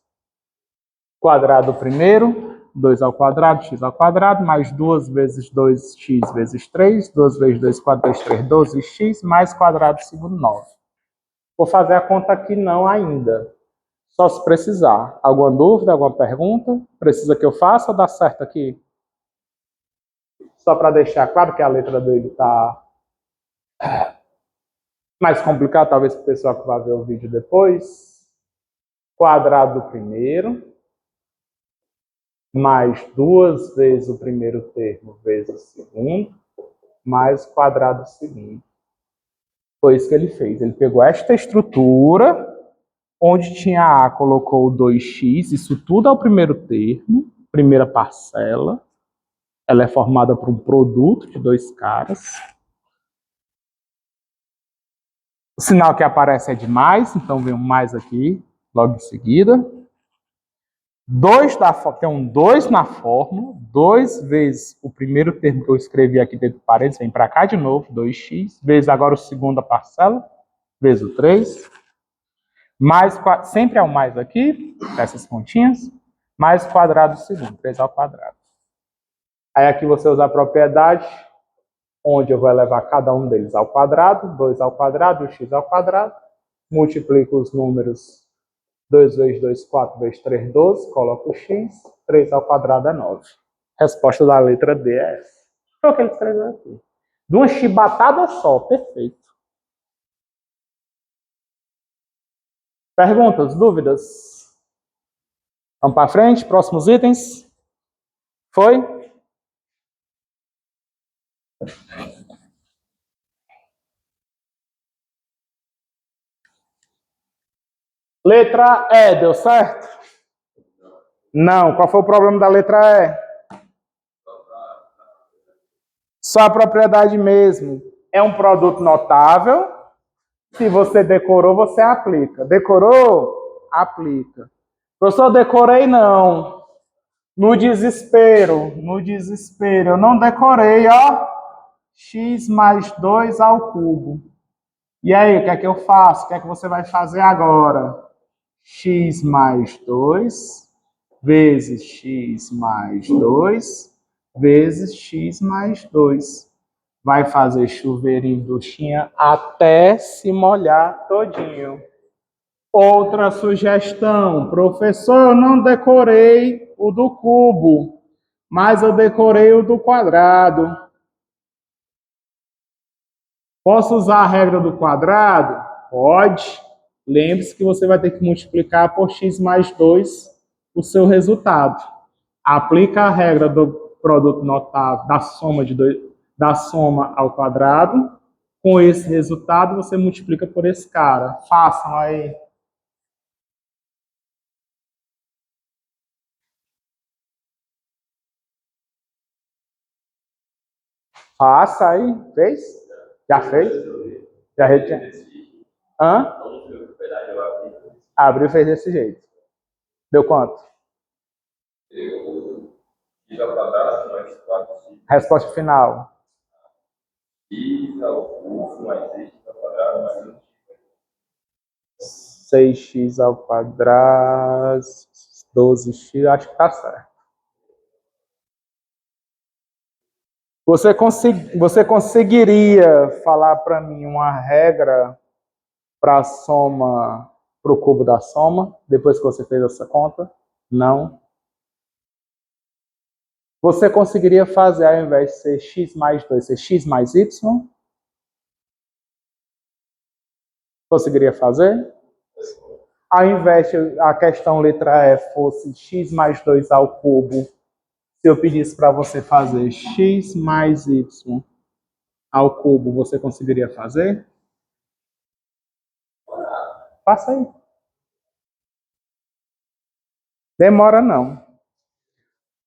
Quadrado primeiro, 2 ao quadrado, x ao quadrado, mais 2 vezes 2x vezes 3, 2 vezes 2, 4 vezes 3, 12x, mais quadrado segundo 9. Vou fazer a conta aqui não ainda. Só se precisar. Alguma dúvida, alguma pergunta? Precisa que eu faça ou dá certo aqui? Só para deixar claro que a letra dele está mais complicada, talvez para o pessoal que vai ver o vídeo depois. Quadrado do primeiro, mais 2 vezes o primeiro termo vezes o segundo, mais o quadrado do segundo. Foi isso que ele fez. Ele pegou esta estrutura, onde tinha A, colocou o 2x, isso tudo é o primeiro termo, primeira parcela. Ela é formada por um produto de 2 caras. O sinal que aparece é de mais, então vem um mais aqui, logo em seguida. Tem um 2 na fórmula, 2 vezes o primeiro termo que eu escrevi aqui dentro do parênteses, vem para cá de novo, 2x, vezes agora o segunda parcela, vezes o 3, mais, sempre é um mais aqui, essas pontinhas, mais o quadrado do segundo, 3 ao quadrado. Aí aqui você usa a propriedade, onde eu vou elevar cada um deles ao quadrado, 2 ao quadrado, x ao quadrado, multiplico os números 2 vezes 2, 4 vezes 3, 12, coloco o x, 3 ao quadrado é 9. Resposta da letra D é essa. Foi o que ele escreveu aqui. De uma chibatada só, perfeito. Perguntas, dúvidas? Vamos para frente, próximos itens. Foi? Letra E, deu certo? Não. Qual foi o problema da letra E? Só a propriedade mesmo. É um produto notável. Se você decorou, você aplica. Decorou? Aplica. Professor, decorei não. No desespero. Eu não decorei, ó. X mais 2 ao cubo. E aí, o que é que eu faço? O que é que você vai fazer agora? X mais 2 vezes x mais 2 vezes x mais 2. Vai fazer chuveirinho do Xinha até se molhar todinho. Outra sugestão. Professor, eu não decorei o do cubo, mas eu decorei o do quadrado. Posso usar a regra do quadrado? Pode. Lembre-se que você vai ter que multiplicar por x mais 2 o seu resultado. Aplica a regra do produto notável da soma ao quadrado. Com esse resultado, você multiplica por esse cara. Façam aí. Faça aí. Fez? Já fez? Já retinha? Hã? Abriu e fez desse jeito. Deu quanto? Resposta final. X ao cubo mais x ao quadrado mais 6x ao quadrado, 12x, acho que tá certo. Você conseguiria falar para mim uma regra para a soma, para o cubo da soma, depois que você fez essa conta? Não. Você conseguiria fazer, ao invés de ser x mais 2, ser x mais y? Conseguiria fazer? Ao invés de a questão letra E fosse x mais 2 ao cubo, se eu pedisse para você fazer x mais y ao cubo, você conseguiria fazer? Faça aí. Demora não.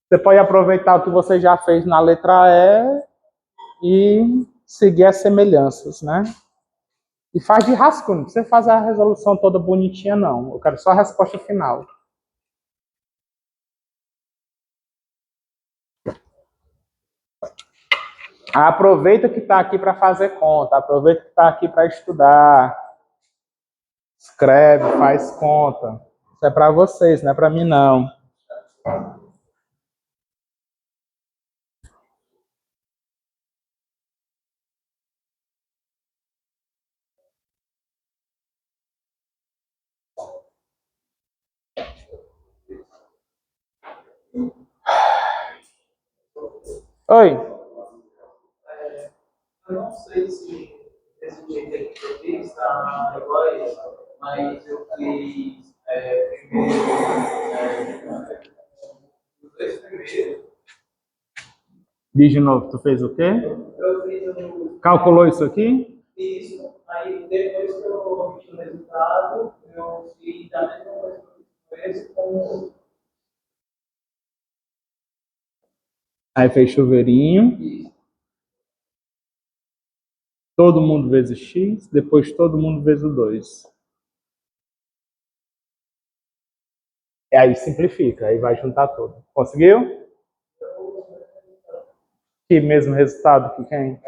Você pode aproveitar o que você já fez na letra E e seguir as semelhanças, né? E faz de rascunho, não precisa fazer a resolução toda bonitinha, não. Eu quero só a resposta final. Aproveita que está aqui para fazer conta, aproveita que está aqui para estudar. Escreve, faz conta. Isso é para vocês, não é para mim, não. Oi. Eu não sei se esse jeito aqui que eu fiz está igual a esse, mas eu fiz primeiro os dois primeiros. Diz de novo, tu fez o quê? Eu fiz o Calculou isso aqui? isso, aí depois que eu obtive o resultado, eu fiz a mesma coisa que eu fiz com esse com o outro. Aí fez chuveirinho. Isso. Todo mundo vezes x, depois todo mundo vezes 2. E aí simplifica, aí vai juntar tudo. Conseguiu? Que mesmo resultado que quem?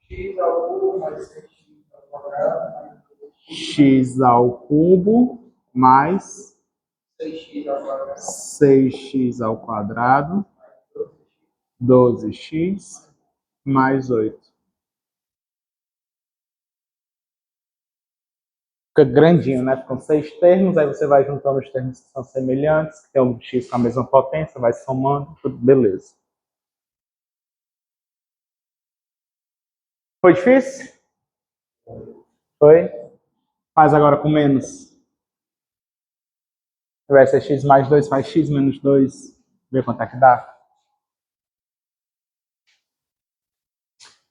X ao cubo mais 6x ao quadrado X ao cubo mais 6x ao quadrado 6x ao quadrado, 12x mais 8. Fica grandinho, né? Ficam 6 termos, aí você vai juntando os termos que são semelhantes, que tem um x com a mesma potência, vai somando, tudo beleza. Foi difícil? Foi? Faz agora com menos. Vai ser x mais 2, faz x menos 2. Vê quanto é que dá.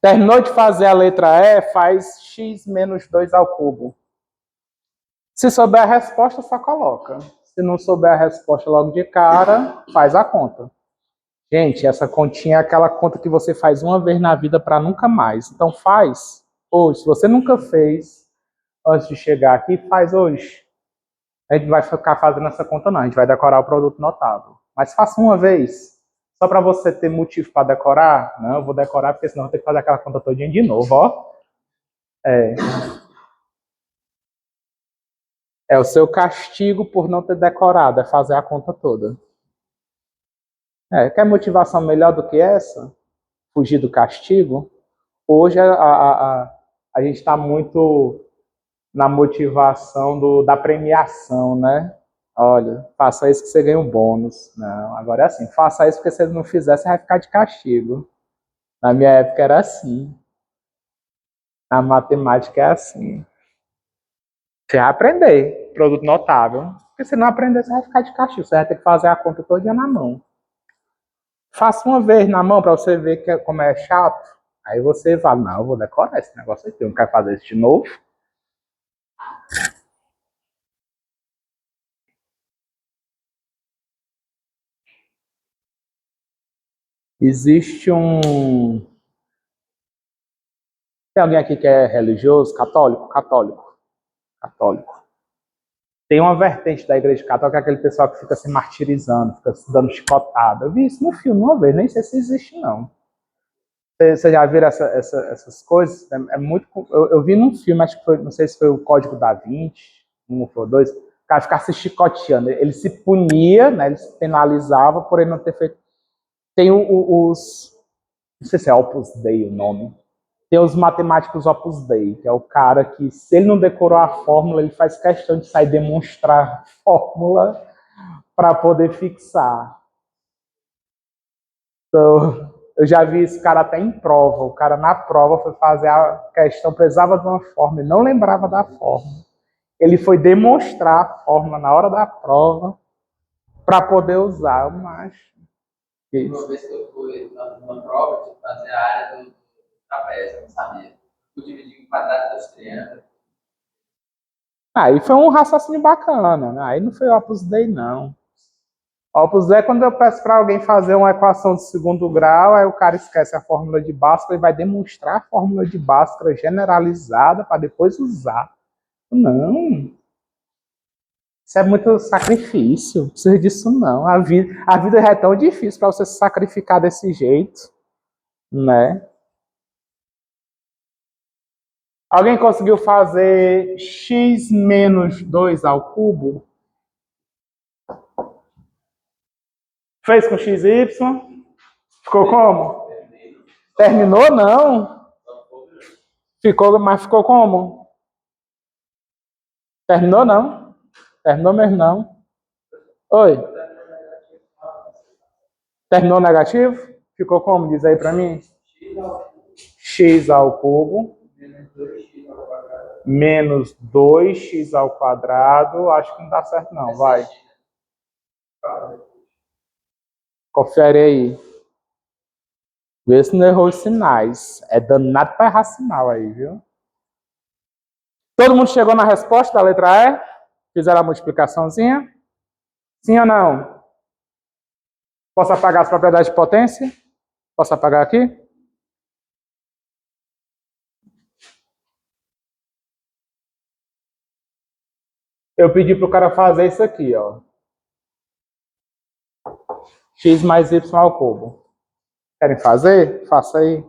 Terminou de fazer a letra E, faz x menos 2 ao cubo. Se souber a resposta, só coloca. Se não souber a resposta logo de cara, faz a conta. Gente, essa continha é aquela conta que você faz uma vez na vida para nunca mais. Então faz hoje. Se você nunca fez antes de chegar aqui, faz hoje. A gente não vai ficar fazendo essa conta não, a gente vai decorar o produto notável. Mas faça uma vez, só para você ter motivo para decorar. Não, eu vou decorar porque senão eu vou ter que fazer aquela conta todinha de novo, ó. É o seu castigo por não ter decorado, é fazer a conta toda. Quer motivação melhor do que essa? Fugir do castigo? Hoje a gente está muito na motivação da premiação, né? Olha, faça isso que você ganha um bônus. Não, agora é assim, faça isso porque se você não fizer, você vai ficar de castigo. Na minha época era assim. Na matemática é assim. Você vai aprender, produto notável. Porque se não aprender, você vai ficar de castigo. Você vai ter que fazer a conta todo dia na mão. Faça uma vez na mão para você ver como é chato. Aí você fala, não, eu vou decorar esse negócio aqui, eu não quero fazer isso de novo. Existe um... Tem alguém aqui que é religioso? Católico? Católico. Católico. Tem uma vertente da igreja católica, que é aquele pessoal que fica se martirizando, fica se dando chicotada. Eu vi isso no filme uma vez, nem sei se existe, não. Você já viram essas coisas? É muito. Eu vi num filme, acho que foi, não sei se foi o Código da Vinci, um ou dois, o cara ficava se chicoteando. Ele se punia, né, ele se penalizava por ele não ter feito. Tem os. Não sei se é Opus Dei o nome. Tem os matemáticos Opus Dei, que é o cara que, se ele não decorou a fórmula, ele faz questão de sair demonstrar a fórmula para poder fixar. Então, eu já vi esse cara até em prova. O cara na prova foi fazer a questão, precisava de uma fórmula e não lembrava da fórmula. Ele foi demonstrar a fórmula na hora da prova para poder usar. Mas Uma vez que eu fui numa prova, tive que fazer a área do trapézio, eu não sabia. Eu dividi em quadrado dos triângulos. aí foi um raciocínio bacana, né? Aí não foi Opus Dei, não. Opus Dei é quando eu peço para alguém fazer uma equação de segundo grau, aí o cara esquece a fórmula de Bhaskara e vai demonstrar a fórmula de Bhaskara generalizada para depois usar. Não, isso é muito sacrifício, não precisa disso não. A vida já é tão difícil para você se sacrificar desse jeito, né? Alguém conseguiu fazer x menos 2 ao cubo? Fez com xy? Ficou como? Terminou, não. Mas ficou como? Terminou, não. Terminou mesmo, não. Oi. Terminou negativo? Ficou como? Diz aí pra mim. X ao cubo menos 2x ao quadrado. Acho que não dá certo, não. Vai. Confere aí. Vê se não errou os sinais. É danado para errar sinal aí, viu? Todo mundo chegou na resposta da letra E? Fizeram a multiplicaçãozinha? Sim ou não? Posso apagar as propriedades de potência? Posso apagar aqui? Eu pedi para o cara fazer isso aqui, ó. X mais Y ao cubo. Querem fazer? Faça aí.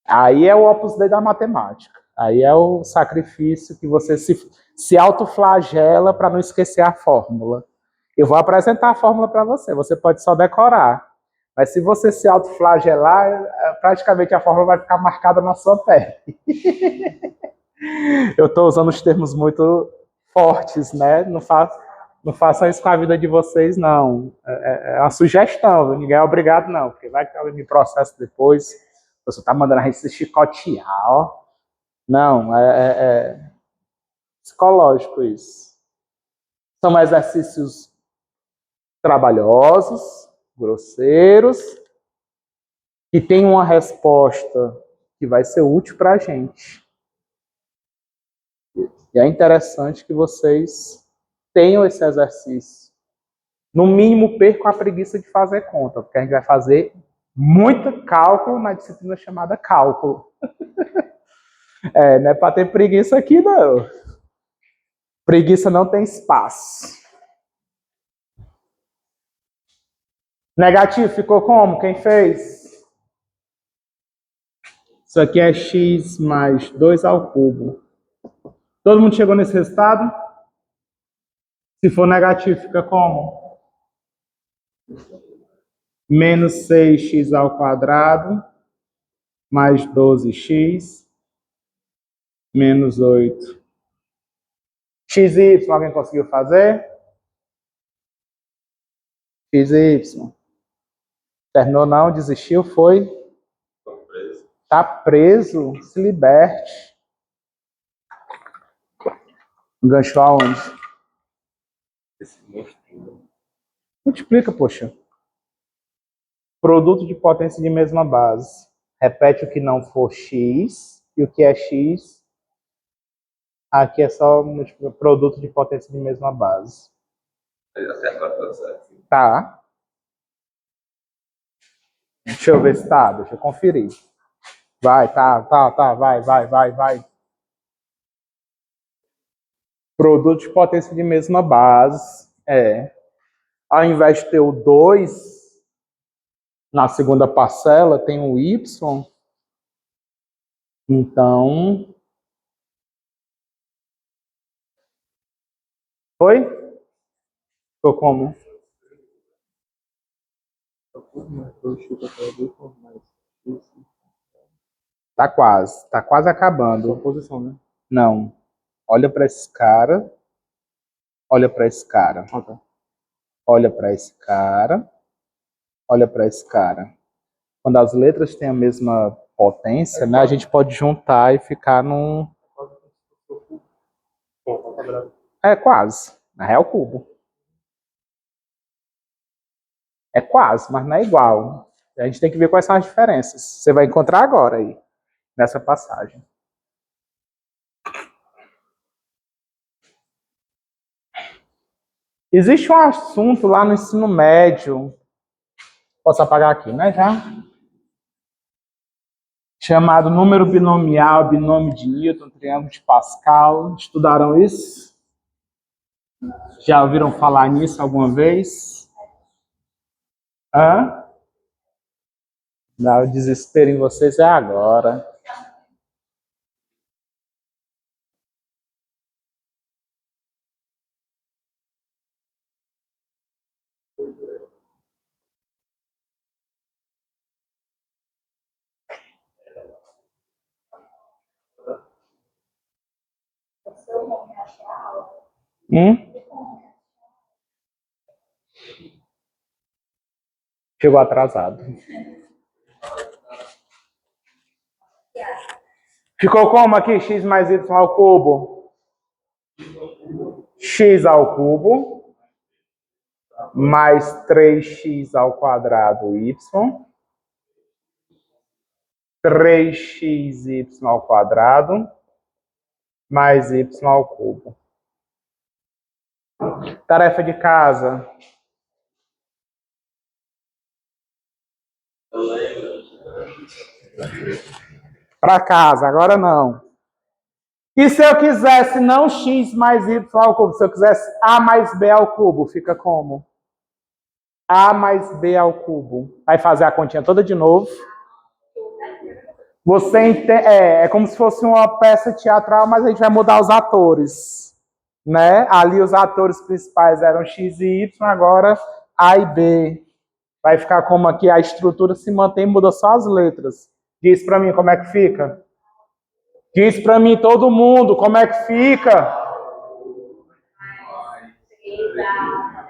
Aí é o Opus Dei da matemática. Aí é o sacrifício que você se autoflagela para não esquecer a fórmula. Eu vou apresentar a fórmula para você. Você pode só decorar. Mas se você se autoflagelar, praticamente a fórmula vai ficar marcada na sua pele. Eu estou usando os termos muito fortes, né? Não façam isso com a vida de vocês, não. É uma sugestão, ninguém é obrigado, não. Porque vai que alguém me processa depois. Você está mandando a gente se chicotear, ó. Não, é psicológico isso. São exercícios trabalhosos, grosseiros, que tem uma resposta que vai ser útil para a gente. E é interessante que vocês tenham esse exercício. No mínimo, percam a preguiça de fazer conta, porque a gente vai fazer muito cálculo na disciplina chamada cálculo. Não é para ter preguiça aqui, não. Preguiça não tem espaço. Negativo, ficou como? Quem fez? Isso aqui é x mais 2 ao cubo. Todo mundo chegou nesse resultado? Se for negativo, fica como? Menos 6x ao quadrado mais 12x menos 8. XY, alguém conseguiu fazer? XY. Terminou não, desistiu, foi? Tá preso, se liberte. Enganchou aonde? Esse monstro. Multiplica, poxa. Produto de potência de mesma base. Repete o que não for x, e o que é x, aqui é só produto de potência de mesma base. Tá. Deixa eu ver se tá, deixa eu conferir. Vai, tá, vai. Produto de potência de mesma base, ao invés de ter o 2 na segunda parcela, tem o y. Então, foi? Ficou como? Tá quase acabando. Posição, né? Não. Olha para esse cara. Olha para esse cara. Ah, tá. Olha para esse cara. Olha para esse cara. Quando as letras têm a mesma potência, né, a gente pode juntar e ficar num... É quase. Na real, cubo. É quase, mas não é igual. A gente tem que ver quais são as diferenças. Você vai encontrar agora aí, nessa passagem. Existe um assunto lá no ensino médio, posso apagar aqui, né, já? Chamado número binomial, binômio de Newton, triângulo de Pascal. Estudaram isso? Já ouviram falar nisso alguma vez? Hã? Não, o desespero em vocês é agora. Hum? Chegou atrasado. Ficou como aqui? X mais Y ao cubo? X ao cubo mais 3x ao quadrado y. 3xy ao quadrado mais y ao cubo. Tarefa de casa. Para casa, agora não. E se eu quisesse não x mais y ao cubo, se eu quisesse a mais b ao cubo, fica como? A mais b ao cubo. Vai fazer a continha toda de novo. Você é como se fosse uma peça teatral, mas a gente vai mudar os atores, né? Ali os atores principais eram x e y, agora a e b. Vai ficar como aqui a estrutura se mantém, muda só as letras. Diz para mim como é que fica. Diz para mim todo mundo como é que fica.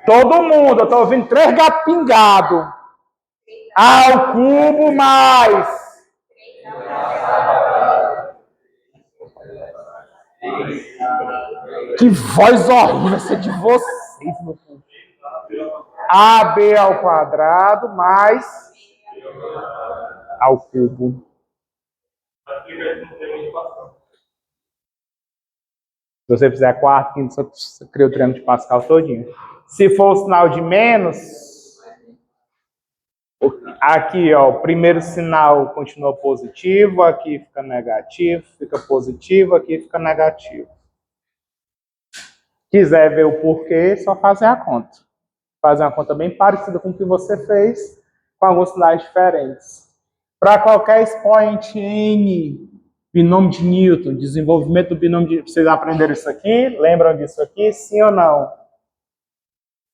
Todo mundo, eu estou ouvindo 3 gatos pingados. Ao cubo mais. Que voz horrível essa de vocês, meu filho. AB ao quadrado mais ao cubo. Se você fizer quarto, quinto, você cria o triângulo de Pascal todinho. Se for o sinal de menos, aqui, ó, o primeiro sinal continua positivo, aqui fica negativo, fica positivo, aqui fica negativo. Quiser ver o porquê, só fazer a conta. Fazer uma conta bem parecida com o que você fez, com alguns sinais diferentes. Para qualquer expoente n, binômio de Newton, desenvolvimento do binômio de... Vocês aprenderam isso aqui? Lembram disso aqui? Sim ou não?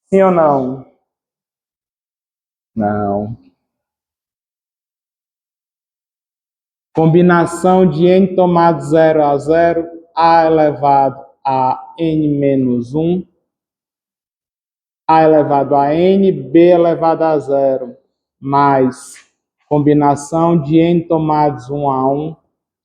Sim ou não? Não. Combinação de n tomado 0 a 0, a elevado a n menos 1, a elevado a n, b elevado a 0, mais combinação de n tomados 1 a 1,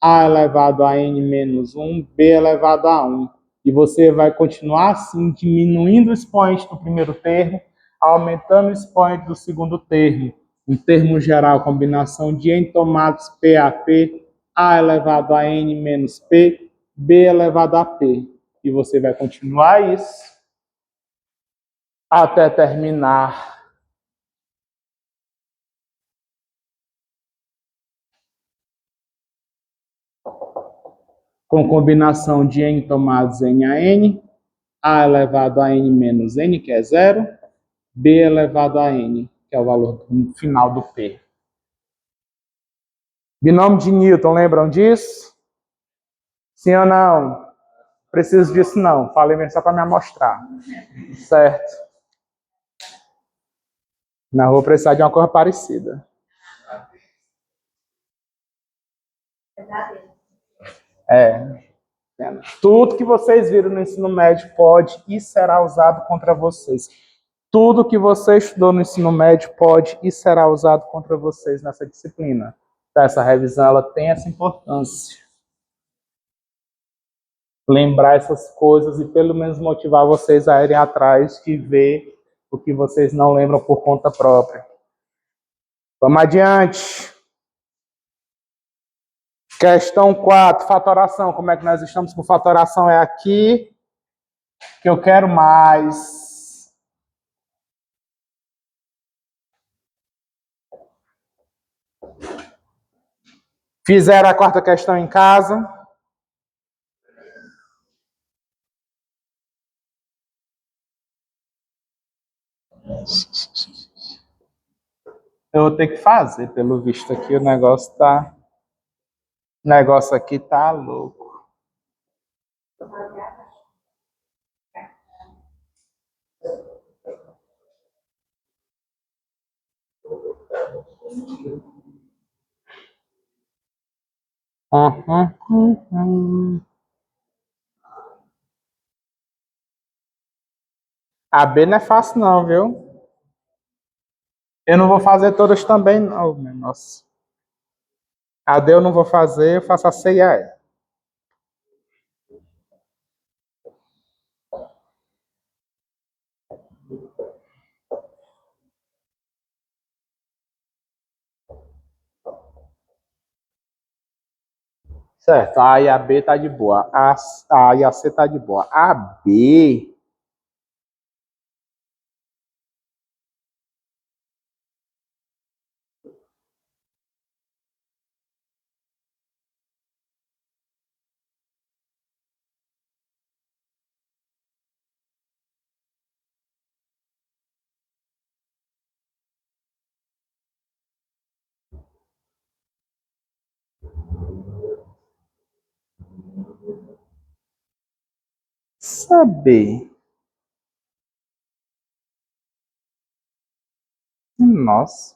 a elevado a n menos 1, b elevado a 1. E você vai continuar assim, diminuindo o expoente do primeiro termo, aumentando o expoente do segundo termo. Em termo geral, combinação de n tomados p a p, a elevado a n menos p, b elevado a p. E você vai continuar isso até terminar com combinação de n tomados n a elevado a n menos n, que é 0, b elevado a n, que é o valor final do p. Binômio de Newton, lembram disso? Sim ou não? Preciso disso não, falei mesmo só para me amostrar. Certo. Não vou precisar de uma coisa parecida. Tudo que vocês viram no ensino médio pode e será usado contra vocês. Tudo que você estudou no ensino médio pode e será usado contra vocês nessa disciplina. Então, essa revisão ela tem essa importância. Lembrar essas coisas e pelo menos motivar vocês a irem atrás de ver o que vocês não lembram por conta própria. Vamos adiante. Questão 4, fatoração. Como é que nós estamos com fatoração? É aqui que eu quero mais. Fizeram a quarta questão em casa? Eu vou ter que fazer, pelo visto aqui, o negócio tá... O negócio aqui tá louco. A B não é fácil não, viu? Eu não vou fazer todas também, não. Oh, meu nossa. A D eu não vou fazer, eu faço a C e a E. Certo, a A e a B tá de boa. A e a C tá de boa. A B... Saber. Nossa.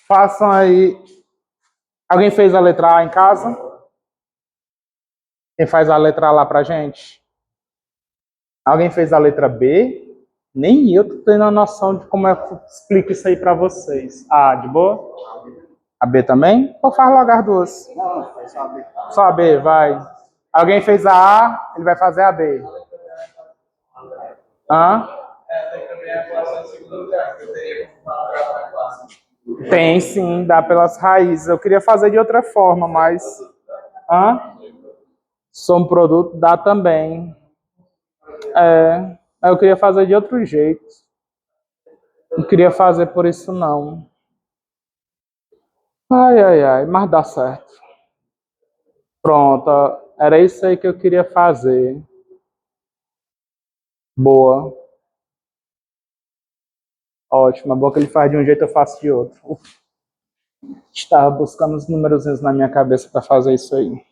Façam aí. Alguém fez a letra A em casa? Quem faz a letra A lá pra gente? Alguém fez a letra B? Nem eu tô tendo a noção de como é que eu explico isso aí pra vocês. A, de boa? A B também? Ou faz logo as duas? Não, vai saber. Só a B, vai. Alguém fez a A, ele vai fazer a B. Hã? Tem também a classe em segundo lugar, que eu teria como parar a classe. Tem sim, dá pelas raízes. Eu queria fazer de outra forma, mas... Hã? Som produto dá também. Eu queria fazer de outro jeito. Não queria fazer por isso, não. Ai, ai, ai, mas dá certo. Pronto, era isso aí que eu queria fazer. Boa. Ótimo, é bom que ele faz de um jeito, eu faço de outro. Estava buscando os números na minha cabeça para fazer isso aí.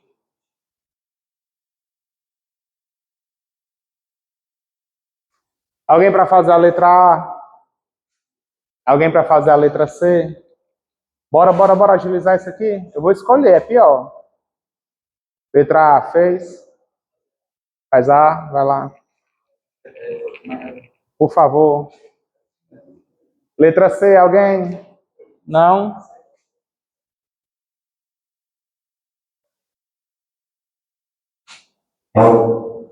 Alguém para fazer a letra A? Alguém para fazer a letra C? Bora agilizar isso aqui? Eu vou escolher, é pior. Letra A, fez? Faz A, vai lá. Por favor. Letra C, alguém? Não? O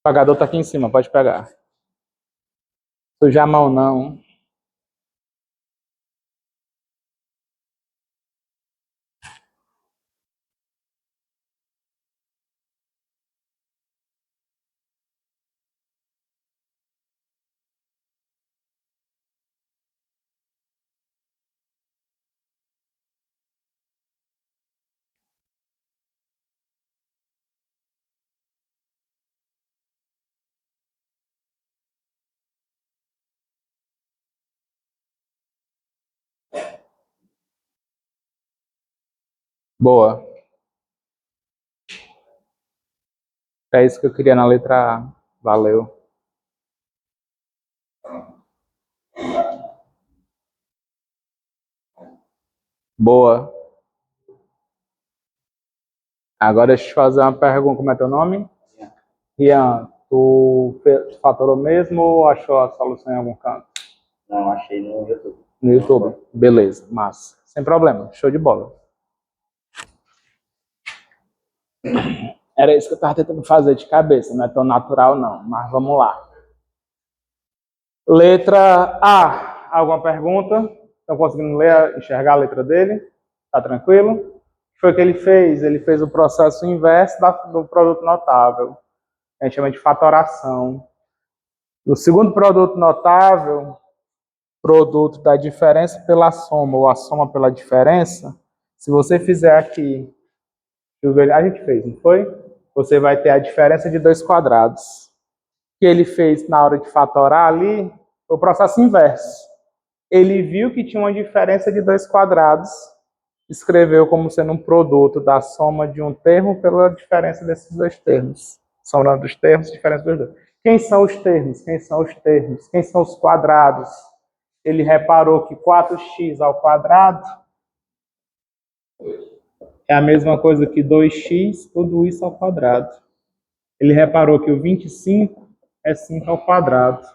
pagador tá aqui em cima, pode pegar. Sujar a mão não. Boa. É isso que eu queria na letra A. Valeu. Boa. Agora deixa eu te fazer uma pergunta. Como é teu nome? Rian, tu fatorou mesmo ou achou a solução em algum canto? Não, achei no YouTube. No YouTube. Beleza, massa. Sem problema. Show de bola. Era isso que eu estava tentando fazer de cabeça. Não é tão natural, não. Mas vamos lá. Letra A. Alguma pergunta? Estão conseguindo ler, enxergar a letra dele? Tá tranquilo? O que foi que ele fez? Ele fez o processo inverso do produto notável. A gente chama de fatoração. O segundo produto notável, produto da diferença pela soma ou a soma pela diferença, se você fizer aqui, a gente fez, não foi? Você vai ter a diferença de 2 quadrados. O que ele fez na hora de fatorar ali foi o processo inverso. Ele viu que tinha uma diferença de 2 quadrados, escreveu como sendo um produto da soma de um termo pela diferença desses dois termos. Soma dos termos, diferença dos dois. Quem são os termos? Quem são os termos? Quem são os quadrados? Ele reparou que 4x ao quadrado é a mesma coisa que 2x, tudo isso ao quadrado. Ele reparou que o 25 é 5 ao quadrado.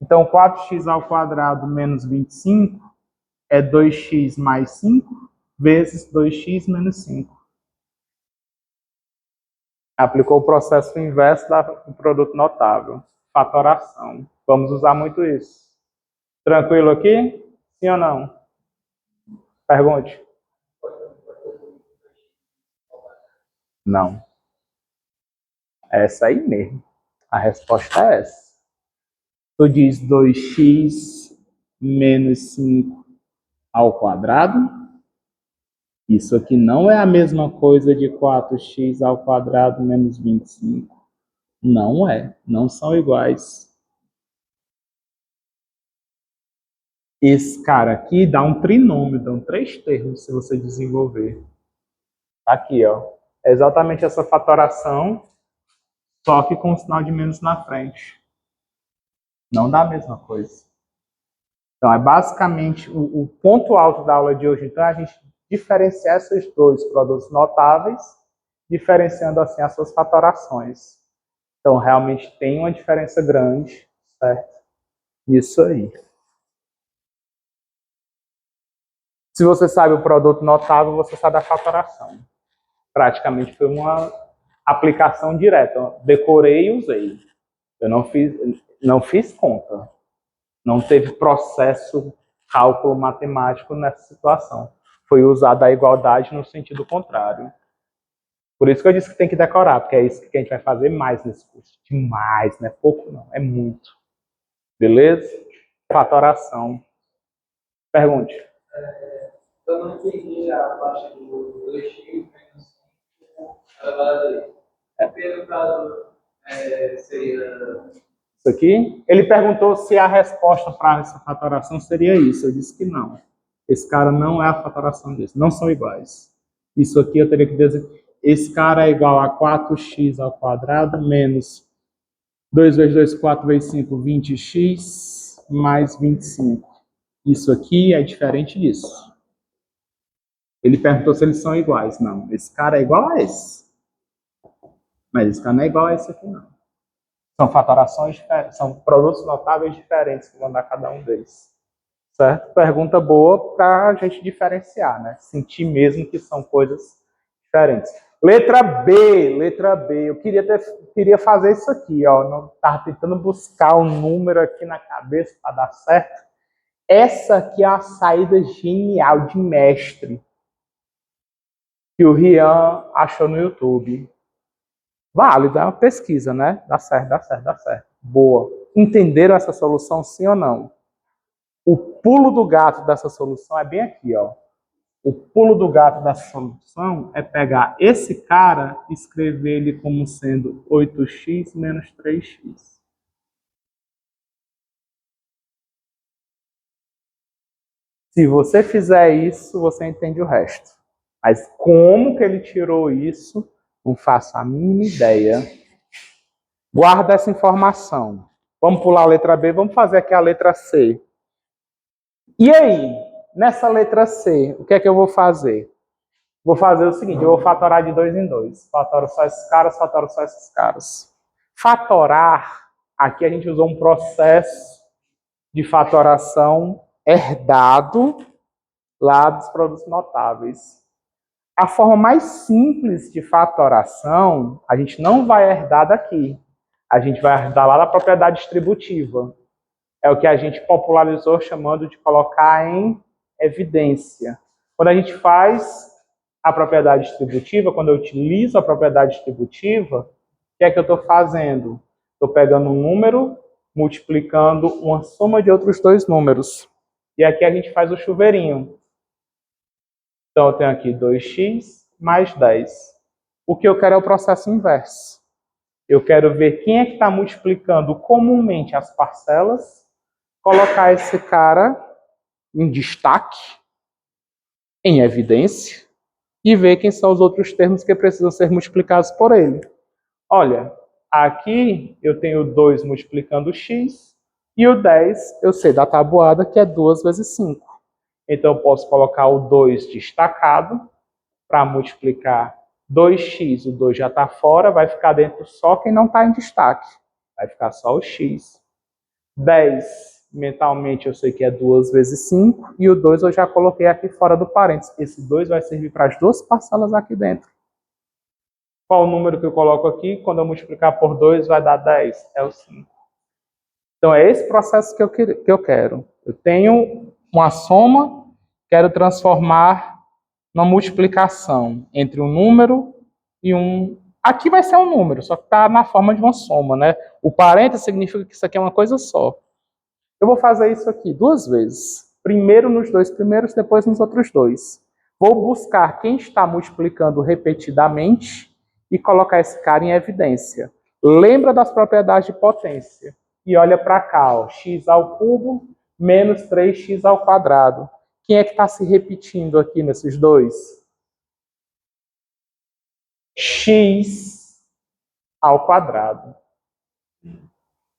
Então, 4x ao quadrado menos 25 é 2x mais 5 vezes 2x menos 5. Aplicou o processo inverso do produto notável. Fatoração. Vamos usar muito isso. Tranquilo aqui? Sim ou não? Pergunte. Não. É essa aí mesmo. A resposta é essa. Tu diz 2x menos 5 ao quadrado. Isso aqui não é a mesma coisa de 4x ao quadrado menos 25. Não é. Não são iguais. Esse cara aqui dá um trinômio, dão 3 termos se você desenvolver. Aqui, ó. É exatamente essa fatoração, só que com o sinal de menos na frente. Não dá a mesma coisa. Então, é basicamente o ponto alto da aula de hoje. Então, é a gente diferenciar esses dois produtos notáveis, diferenciando assim as suas fatorações. Então, realmente tem uma diferença grande, certo? Isso aí. Se você sabe o produto notável, você sabe a fatoração. Praticamente foi uma aplicação direta. Decorei e usei. Eu não fiz conta. Não teve processo, cálculo matemático nessa situação. Foi usada a igualdade no sentido contrário. Por isso que eu disse que tem que decorar, porque é isso que a gente vai fazer mais nesse curso. Demais, não é pouco não, é muito. Beleza? Fatoração. Pergunte. Eu não entendi a parte do 2x menos 5 elevado a 2. Porque no caso seria. Isso aqui? Ele perguntou se a resposta para essa fatoração seria isso. Eu disse que não. Esse cara não é a fatoração desse. Não são iguais. Isso aqui eu teria que dizer. Esse cara é igual a 4x ao quadrado menos 2 vezes 2, 4 vezes 5, 20x mais 25. Isso aqui é diferente disso. Ele perguntou se eles são iguais. Não, esse cara é igual a esse. Mas esse cara não é igual a esse aqui, não. São fatorações diferentes, são produtos notáveis diferentes que vão dar cada um deles. Certo? Pergunta boa para a gente diferenciar, né? Sentir mesmo que são coisas diferentes. Letra B, letra B. Eu queria fazer isso aqui, ó. Não estava tentando buscar um número aqui na cabeça para dar certo. Essa aqui é a saída genial de mestre que o Rian achou no YouTube. Vale, dá uma pesquisa, né? Dá certo, dá certo, dá certo. Boa. Entenderam essa solução, sim ou não? O pulo do gato dessa solução é bem aqui, ó. O pulo do gato dessa solução é pegar esse cara e escrever ele como sendo 8x menos 3x. Se você fizer isso, você entende o resto. Mas como que ele tirou isso? Não faço a mínima ideia. Guarda essa informação. Vamos pular a letra B, vamos fazer aqui a letra C. E aí, nessa letra C, o que é que eu vou fazer? Vou fazer o seguinte, eu vou fatorar de 2 em 2. Fatoro só esses caras, fatoro só esses caras. Fatorar, aqui a gente usou um processo de fatoração herdado lá dos produtos notáveis. A forma mais simples de fatoração, a gente não vai herdar daqui. A gente vai herdar lá da propriedade distributiva. É o que a gente popularizou chamando de colocar em evidência. Quando a gente faz a propriedade distributiva, quando eu utilizo a propriedade distributiva, o que é que eu estou fazendo? Estou pegando um número, multiplicando uma soma de outros dois números. E aqui a gente faz o chuveirinho. Então, eu tenho aqui 2x mais 10. O que eu quero é o processo inverso. Eu quero ver quem é que está multiplicando comumente as parcelas, colocar esse cara em destaque, em evidência, e ver quem são os outros termos que precisam ser multiplicados por ele. Olha, aqui eu tenho 2 multiplicando x, e o 10 eu sei da tabuada que é 2 vezes 5. Então eu posso colocar o 2 destacado para multiplicar 2x, o 2 já está fora, vai ficar dentro só quem não está em destaque. Vai ficar só o x. 10, mentalmente eu sei que é 2 vezes 5, e o 2 eu já coloquei aqui fora do parênteses. Esse 2 vai servir para as duas parcelas aqui dentro. Qual o número que eu coloco aqui? Quando eu multiplicar por 2 vai dar 10, é o 5. Então é esse processo que eu quero. Eu tenho uma soma, quero transformar numa multiplicação entre um número e um... Aqui vai ser um número, só que está na forma de uma soma, né? O parênteses significa que isso aqui é uma coisa só. Eu vou fazer isso aqui 2 vezes. Primeiro nos 2 primeiros, depois nos outros 2. Vou buscar quem está multiplicando repetidamente e colocar esse cara em evidência. Lembra das propriedades de potência. E olha para cá, ó, x ao cubo menos 3x ao quadrado. Quem é que está se repetindo aqui nesses dois? X ao quadrado.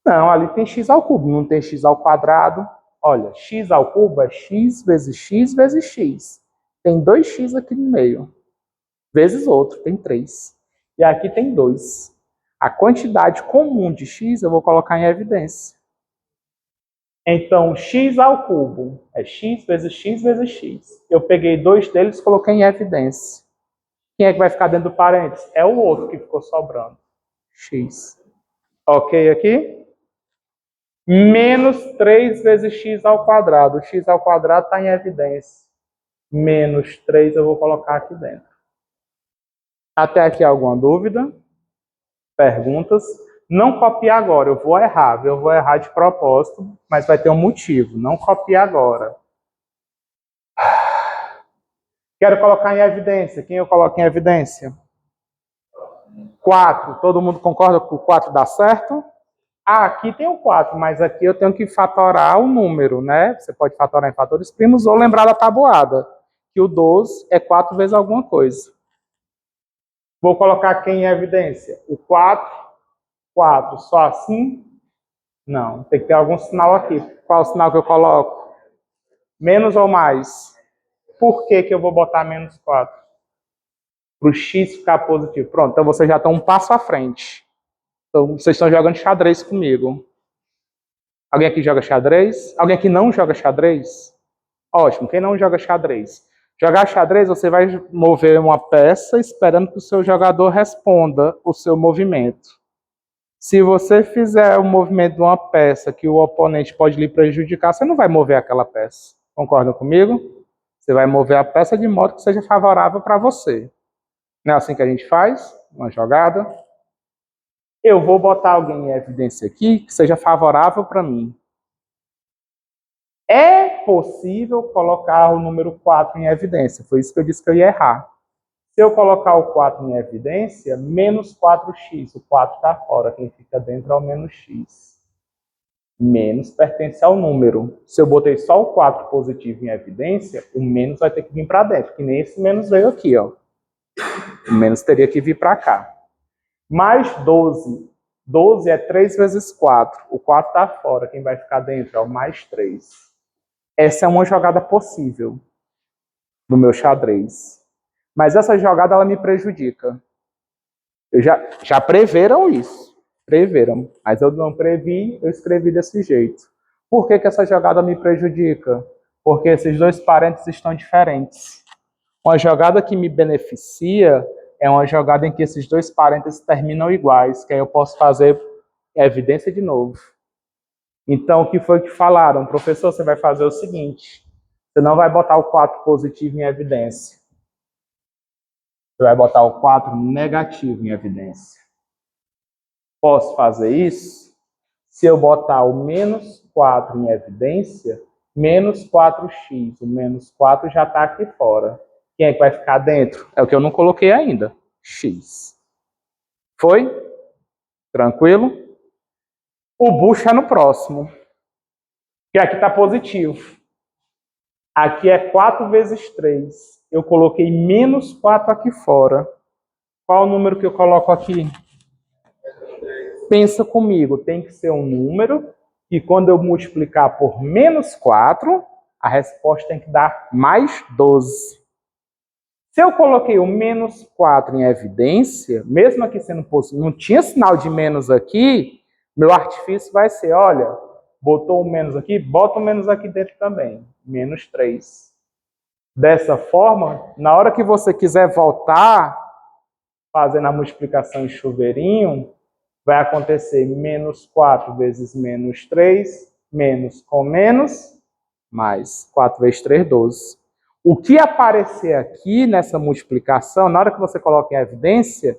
Não, ali tem x ao cubo, não tem x ao quadrado. Olha, x ao cubo é x vezes x vezes x. Tem 2x aqui no meio. Vezes outro, tem 3. E aqui tem 2. A quantidade comum de x eu vou colocar em evidência. Então, x ao cubo é x vezes x vezes x. Eu peguei 2 deles e coloquei em evidência. Quem é que vai ficar dentro do parênteses? É o outro que ficou sobrando. X. Ok aqui? Menos 3 vezes x ao quadrado. O x ao quadrado está em evidência. Menos 3 eu vou colocar aqui dentro. Até aqui alguma dúvida? Perguntas? Não copiar agora, eu vou errar de propósito, mas vai ter um motivo. Não copiar agora. Quero colocar em evidência. Quem eu coloco em evidência? 4. Todo mundo concorda que o 4 dá certo? Ah, aqui tem o 4, mas aqui eu tenho que fatorar o número, né? Você pode fatorar em fatores primos ou lembrar da tabuada, que o 12 é 4 vezes alguma coisa. Vou colocar quem em evidência? O 4, 4, só assim? Não, tem que ter algum sinal aqui. Qual o sinal que eu coloco? Menos ou mais? Por que que eu vou botar menos 4? Para o x ficar positivo. Pronto, então vocês já estão um passo à frente. Então, vocês estão jogando xadrez comigo. Alguém aqui joga xadrez? Alguém aqui não joga xadrez? Ótimo, quem não joga xadrez? Jogar xadrez, você vai mover uma peça esperando que o seu jogador responda o seu movimento. Se você fizer o movimento de uma peça que o oponente pode lhe prejudicar, você não vai mover aquela peça. Concordam comigo? Você vai mover a peça de modo que seja favorável para você. Não é assim que a gente faz? Uma jogada. Eu vou botar alguém em evidência aqui que seja favorável para mim. É possível colocar o número 4 em evidência. Foi isso que eu disse que eu ia errar. Se eu colocar o 4 em evidência, menos 4x. O 4 está fora. Quem fica dentro é o menos x. Menos pertence ao número. Se eu botei só o 4 positivo em evidência, o menos vai ter que vir para dentro, que nem esse menos veio aqui, ó. O menos teria que vir para cá. Mais 12. 12 é 3 vezes 4. O 4 está fora. Quem vai ficar dentro é o mais 3. Essa é uma jogada possível no meu xadrez. Mas essa jogada ela me prejudica. Já preveram isso. Preveram. Mas eu não previ, eu escrevi desse jeito. Por que essa jogada me prejudica? Porque esses dois parênteses estão diferentes. Uma jogada que me beneficia é uma jogada em que esses dois parênteses terminam iguais, que aí eu posso fazer evidência de novo. Então, o que foi que falaram? Professor, você vai fazer o seguinte, você não vai botar o 4 positivo em evidência. Você vai botar o 4 negativo em evidência. Posso fazer isso? Se eu botar o menos 4 em evidência, menos 4x, o menos 4 já está aqui fora. Quem é que vai ficar dentro? É o que eu não coloquei ainda. X. Foi? Tranquilo? O bucho é no próximo. Que aqui está positivo. Aqui é 4 vezes 3. Eu coloquei menos 4 aqui fora. Qual o número que eu coloco aqui? Pensa comigo. Tem que ser um número que quando eu multiplicar por menos 4, a resposta tem que dar mais 12. Se eu coloquei o menos 4 em evidência, mesmo aqui sendo positivo, não tinha sinal de menos aqui, meu artifício vai ser, olha, botou o menos aqui, bota o menos aqui dentro também, menos 3. Dessa forma, na hora que você quiser voltar, fazendo a multiplicação em chuveirinho, vai acontecer menos 4 vezes menos 3, menos com menos, mais 4 vezes 3, 12. O que aparecer aqui nessa multiplicação, na hora que você coloca em evidência,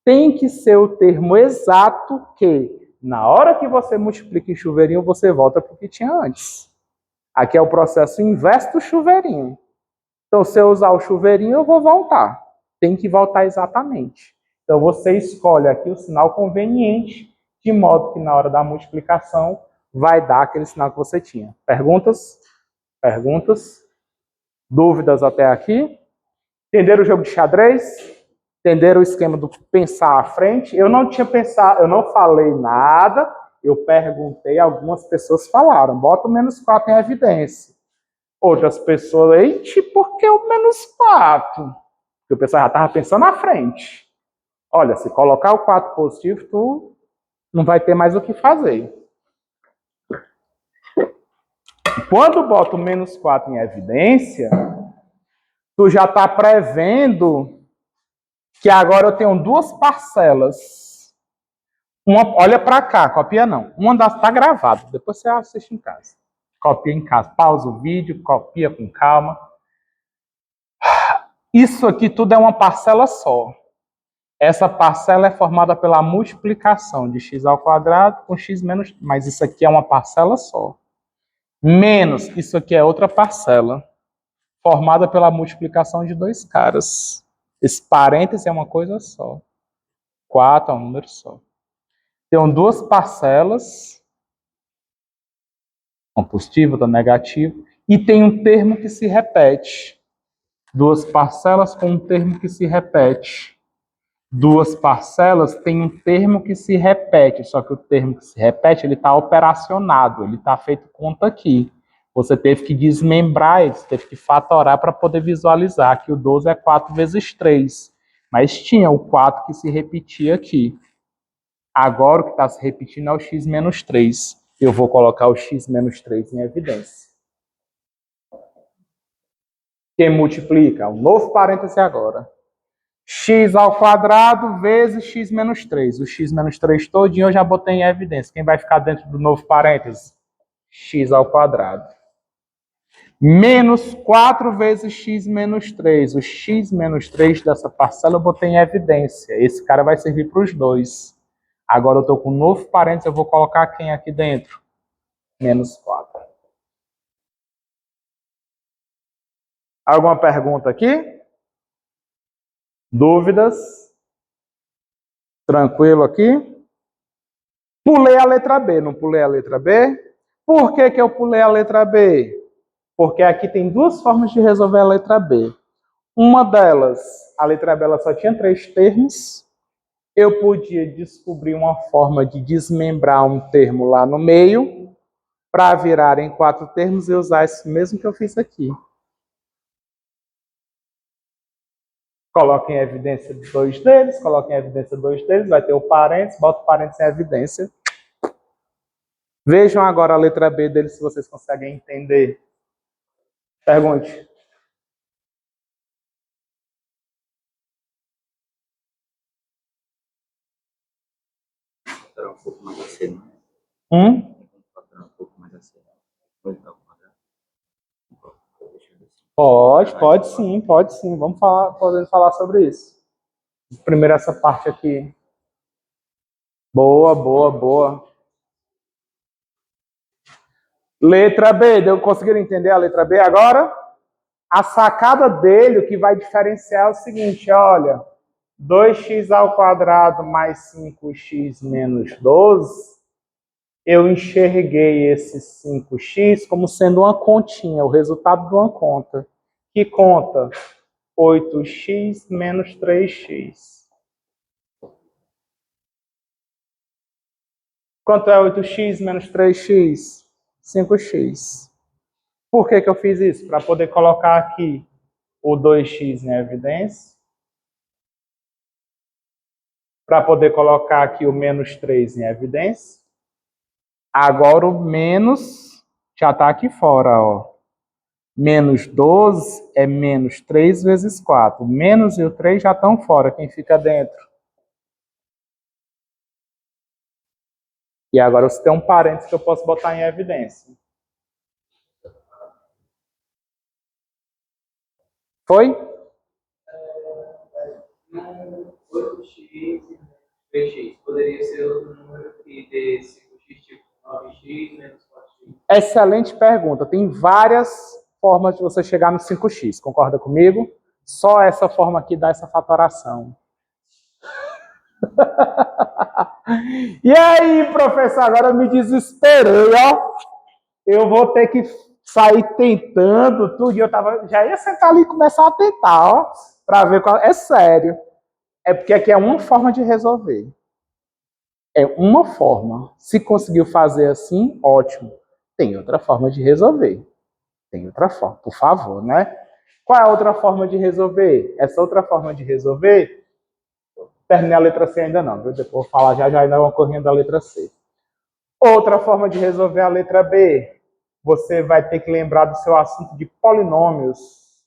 tem que ser o termo exato que, na hora que você multiplica em chuveirinho, você volta para o que tinha antes. Aqui é o processo inverso do chuveirinho. Então, se eu usar o chuveirinho, eu vou voltar. Tem que voltar exatamente. Então, você escolhe aqui o sinal conveniente, de modo que na hora da multiplicação vai dar aquele sinal que você tinha. Perguntas? Perguntas? Dúvidas até aqui? Entenderam o jogo de xadrez? Entenderam o esquema do pensar à frente? Eu não tinha pensado, eu não falei nada, eu perguntei, algumas pessoas falaram, bota o menos 4 em evidência. Outras pessoas, eita, por que o menos 4? Porque o pessoal já estava pensando à frente. Olha, se colocar o 4 positivo, tu não vai ter mais o que fazer. Quando bota o menos 4 em evidência, tu já está prevendo que agora eu tenho duas parcelas. Olha para cá, copia não. Uma das está gravada, depois você assiste em casa. Copia em casa, pausa o vídeo, copia com calma. Isso aqui tudo é uma parcela só. Essa parcela é formada pela multiplicação de x ao quadrado com x menos... Mas isso aqui é uma parcela só. Menos, isso aqui é outra parcela, formada pela multiplicação de dois caras. Esse parêntese é uma coisa só. 4 é um número só. Tem duas parcelas, uma positiva, outra negativa, e tem um termo que se repete. Duas parcelas com um termo que se repete. Duas parcelas tem um termo que se repete, só que o termo que se repete, ele está operacionado, ele está feito conta aqui. Você teve que desmembrar ele, você teve que fatorar para poder visualizar que o 12 é 4 vezes 3. Mas tinha o 4 que se repetia aqui. Agora o que está se repetindo é o x menos 3. Eu vou colocar o x menos 3 em evidência. Quem multiplica? Um novo parêntese agora. X ao quadrado vezes x menos 3. O x menos 3 todinho eu já botei em evidência. Quem vai ficar dentro do novo parêntese? X ao quadrado. Menos 4 vezes x menos 3. O x menos 3 dessa parcela eu botei em evidência. Esse cara vai servir para os dois. Agora eu estou com um novo parênteses, eu vou colocar quem aqui dentro? Menos 4. Alguma pergunta aqui? Dúvidas? Tranquilo aqui? Pulei a letra B, não pulei a letra B? Por que eu pulei a letra B? Porque aqui tem duas formas de resolver a letra B. Uma delas, a letra B ela só tinha 3 termos. Eu podia descobrir uma forma de desmembrar um termo lá no meio para virar em 4 termos e usar isso mesmo que eu fiz aqui. Coloque em evidência 2 deles, coloque em evidência 2 deles, vai ter o parênteses, bota o parênteses em evidência. Vejam agora a letra B deles se vocês conseguem entender. Pergunte. Faturar um pouco mais a C, não é? Faturar um pouco mais a C. Pode sim. Podemos falar sobre isso. Primeiro essa parte aqui. Boa. Letra B, conseguiram entender a letra B agora? A sacada dele, o que vai diferenciar é o seguinte, olha, 2x ao quadrado mais 5x menos 12, eu enxerguei esse 5x como sendo uma continha, o resultado de uma conta. Que conta? 8x menos 3x. Quanto é 8x menos 3x? 5x. Por que eu fiz isso? Para poder colocar aqui o 2x em evidência. Para poder colocar aqui o menos 3 em evidência. Agora o menos já está aqui fora, ó. Menos 12 é menos 3 vezes 4. O menos e o 3 já estão fora. Quem fica dentro? E agora você tem um parênteses que eu posso botar em evidência. Foi? 8x, 3x. Poderia ser outro número que dê 5x, tipo 9x menos 4x. Excelente pergunta. Tem várias formas de você chegar no 5x. Concorda comigo? Só essa forma aqui dá essa fatoração. E aí, professor, agora eu me desesperei, ó. Eu vou ter que sair tentando tudo. Já ia sentar ali e começar a tentar, ó, para ver qual. É sério. É porque aqui é uma forma de resolver. É uma forma. Se conseguiu fazer assim, ótimo. Tem outra forma de resolver. Tem outra forma, por favor, né? Qual é a outra forma de resolver? Essa outra forma de resolver, terminei a letra C ainda não, viu? Depois vou falar já ainda uma corrinha da letra C. Outra forma de resolver a letra B, você vai ter que lembrar do seu assunto de polinômios.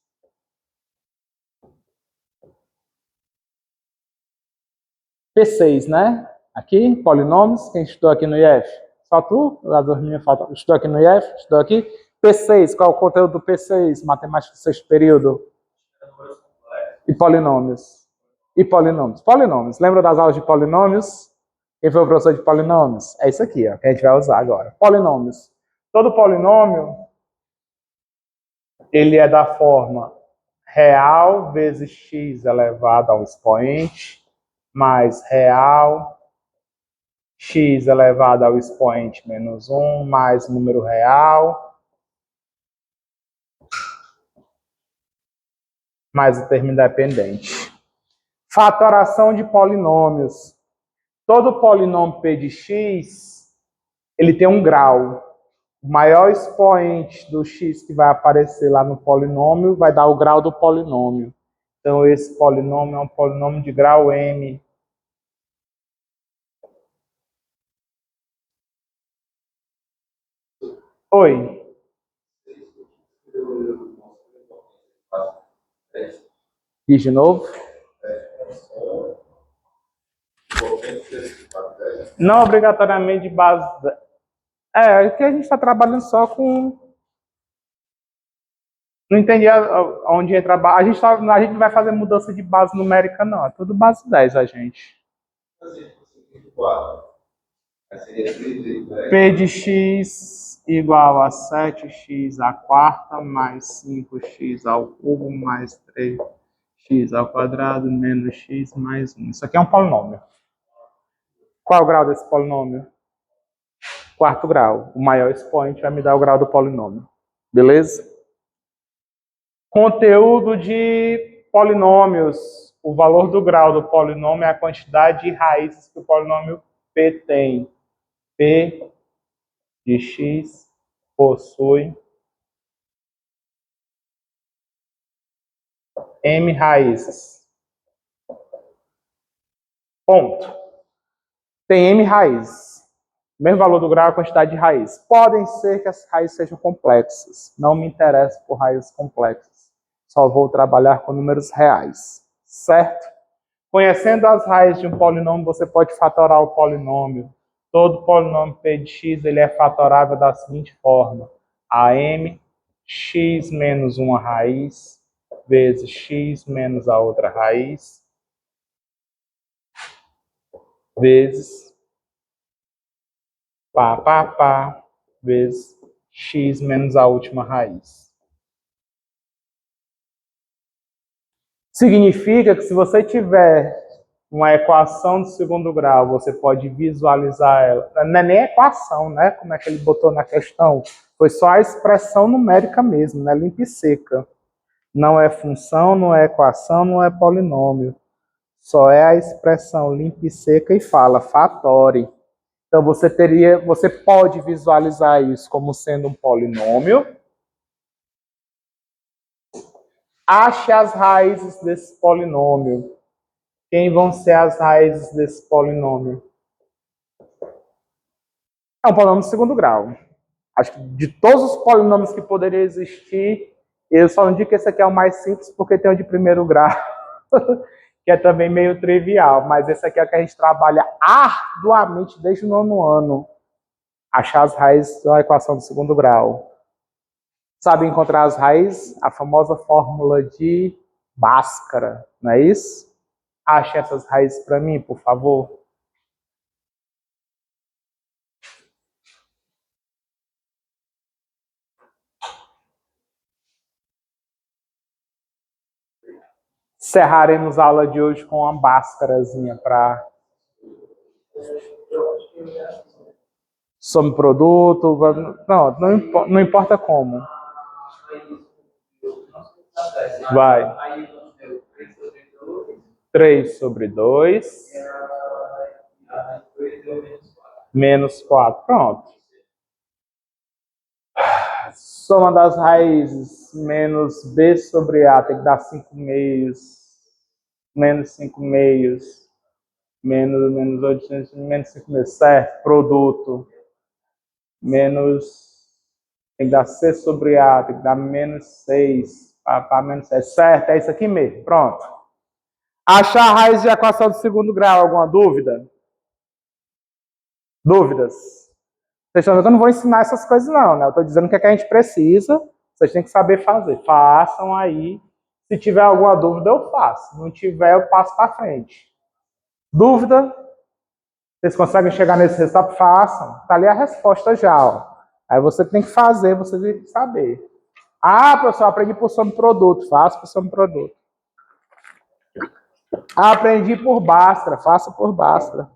P6, né? Aqui, polinômios, quem estudou aqui no IF? Só tu? As minhas faltam. Estudou aqui no IF? Estudou aqui? P6, qual é o conteúdo do P6? Matemática do sexto período. E polinômios. Polinômios. Lembra das aulas de polinômios? Quem foi o professor de polinômios? É isso aqui, ó, que a gente vai usar agora. Polinômios. Todo polinômio, ele é da forma real vezes x elevado ao expoente, mais real, x elevado ao expoente menos 1, mais número real, mais o termo independente. Fatoração de polinômios. Todo polinômio p de x, ele tem um grau. O maior expoente do x que vai aparecer lá no polinômio vai dar o grau do polinômio. Então, esse polinômio é um polinômio de grau m. Oi. Diz de novo. Não obrigatoriamente de base. É que a gente está trabalhando só com. Não entendi onde entra a base. A gente não vai fazer mudança de base numérica, não. É tudo base 10, a gente. P de x igual a 7x à quarta mais 5x ao cubo mais 3x ao quadrado menos x mais 1. Isso aqui é um polinômio. Qual é o grau desse polinômio? quarto grau. O maior expoente vai me dar o grau do polinômio. Beleza? Conteúdo de polinômios. O valor do grau do polinômio é a quantidade de raízes que o polinômio P tem. P de x possui m raízes. Ponto. Tem m raízes. O mesmo valor do grau é a quantidade de raízes. Podem ser que as raízes sejam complexas. Não me interessa por raízes complexas. Só vou trabalhar com números reais. Certo? Conhecendo as raízes de um polinômio, você pode fatorar o polinômio. Todo polinômio p de x ele é fatorável da seguinte forma. AM x menos uma raiz vezes x menos a outra raiz vezes pá, vezes x menos a última raiz. Significa que se você tiver uma equação de segundo grau, você pode visualizar ela. Não é nem equação, né? Como é que ele botou na questão? Foi só a expressão numérica mesmo, né? Limpa e seca. Não é função, não é equação, não é polinômio. Só é a expressão limpa e seca e fala fatore. Então você pode visualizar isso como sendo um polinômio. Ache as raízes desse polinômio. Quem vão ser as raízes desse polinômio? É um polinômio de segundo grau. Acho que de todos os polinômios que poderiam existir, eu só não digo que esse aqui é o mais simples porque tem o de primeiro grau, que é também meio trivial, mas esse aqui é o que a gente trabalha arduamente desde o nono ano. Achar as raízes da equação do segundo grau. Sabe encontrar as raízes? A famosa fórmula de Bhaskara, não é isso? Ache essas raízes para mim, por favor. Encerraremos a aula de hoje com uma Bhaskarazinha para some produto. Não importa como. Vai. 3 sobre 2 menos 4. Pronto. Soma das raízes menos b sobre a tem que dar 5 meios. Menos 5 meios. Menos 800, menos 5 meios. Certo. Produto. Menos. Tem que dar c sobre a, tem que dar menos 6. Para menos 6. Certo, é isso aqui mesmo. Pronto. Achar a raiz de equação de segundo grau. Alguma dúvida? Dúvidas? Vocês estão vendo que eu não vou ensinar essas coisas não, né? Eu estou dizendo o que é que a gente precisa. Vocês têm que saber fazer. Façam aí. Se tiver alguma dúvida, eu faço. Se não tiver, eu passo para frente. Dúvida? Vocês conseguem chegar nesse resultado? Façam. Está ali a resposta já, ó. Aí você tem que fazer, você tem que saber. Ah, professor, aprendi por sobre-produto. Faça por sobre-produto. Ah, aprendi por Bhaskara. Faça por Bhaskara.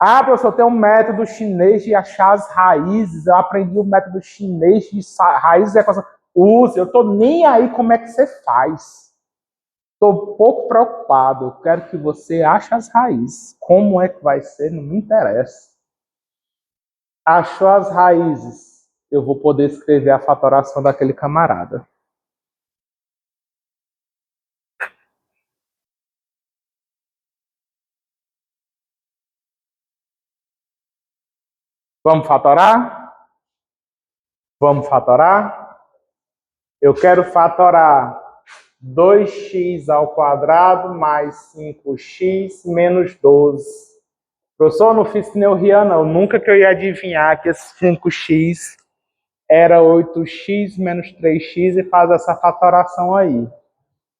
Ah, professor, tem um método chinês de achar as raízes. Eu aprendi o método chinês de raízes e equação. Use, eu estou nem aí como é que você faz. Estou pouco preocupado. Eu quero que você ache as raízes. Como é que vai ser, não me interessa. Achou as raízes, eu vou poder escrever a fatoração daquele camarada. Vamos fatorar? Vamos fatorar? Eu quero fatorar 2x ao quadrado mais 5x menos 12. Professor, eu não fiz que nem o Rian, não. Nunca que eu ia adivinhar que esse 5x era 8x menos 3x e faz essa fatoração aí.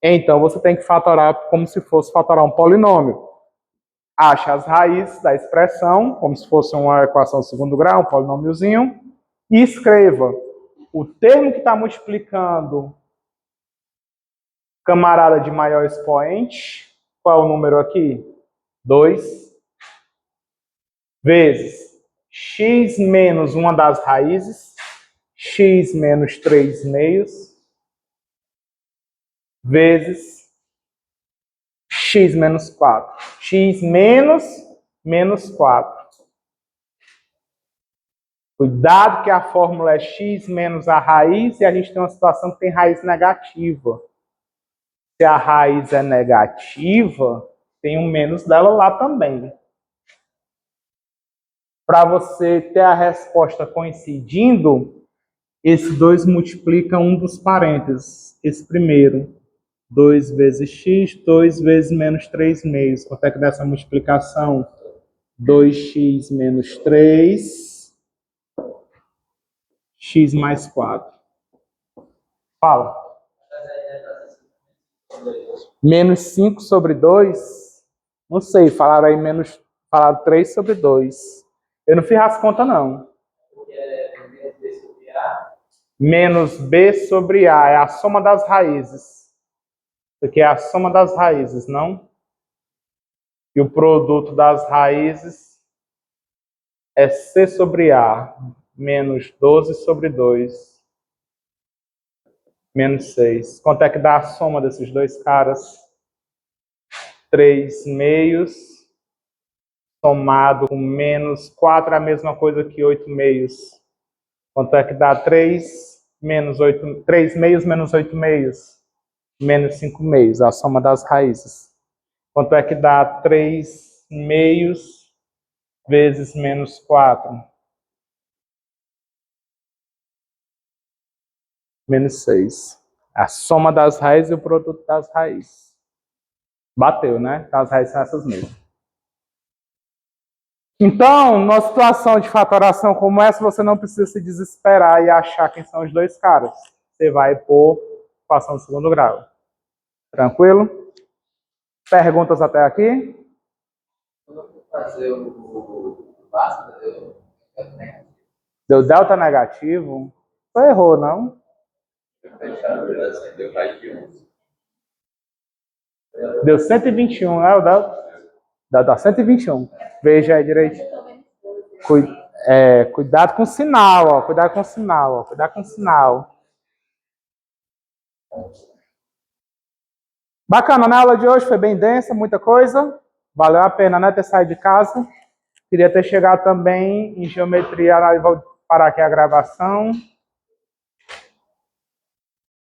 Então, você tem que fatorar como se fosse fatorar um polinômio. Ache as raízes da expressão, como se fosse uma equação de segundo grau, um polinômiozinho, e escreva o termo que está multiplicando camarada de maior expoente. Qual é o número aqui? 2 vezes x menos uma das raízes, x menos 3 meios, vezes x menos 4. X menos 4. Cuidado que a fórmula é x menos a raiz e a gente tem uma situação que tem raiz negativa. Se a raiz é negativa, tem um menos dela lá também. Para você ter a resposta coincidindo, esse 2 multiplica um dos parênteses. Esse primeiro. 2 vezes x, 2 vezes menos 3 meios. Quanto é que dá essa multiplicação? 2x menos 3, x mais 4. Fala. Menos 5 sobre 2? Não sei, falaram aí falaram 3 sobre 2. Eu não fiz as contas, não. Menos b sobre a é a soma das raízes. Isso aqui é a soma das raízes, não? E o produto das raízes é c sobre a, menos 12 sobre 2, menos 6. Quanto é que dá a soma desses dois caras? 3 meios, somado com menos 4 é a mesma coisa que 8 meios. Quanto é que dá 3 meios menos 8 meios? Menos 5 meios, a soma das raízes. Quanto é que dá 3 meios vezes menos 4? Menos 6. A soma das raízes e o produto das raízes. Bateu, né? As raízes são essas mesmas. Então, numa situação de fatoração como essa, você não precisa se desesperar e achar quem são os dois caras. Você vai por equação de segundo grau. Tranquilo? Perguntas até aqui? Fazer o básico, Deu delta negativo? Você errou, não? Deu 121, né? O delta? Dá 121. Veja aí direito. Cuidado com o sinal, ó. Cuidado com o sinal, ó. Cuidado com o sinal. Bacana, né? A aula de hoje foi bem densa, muita coisa. Valeu a pena, né? Ter saído de casa. Queria ter chegado também em geometria. Vou parar aqui a gravação.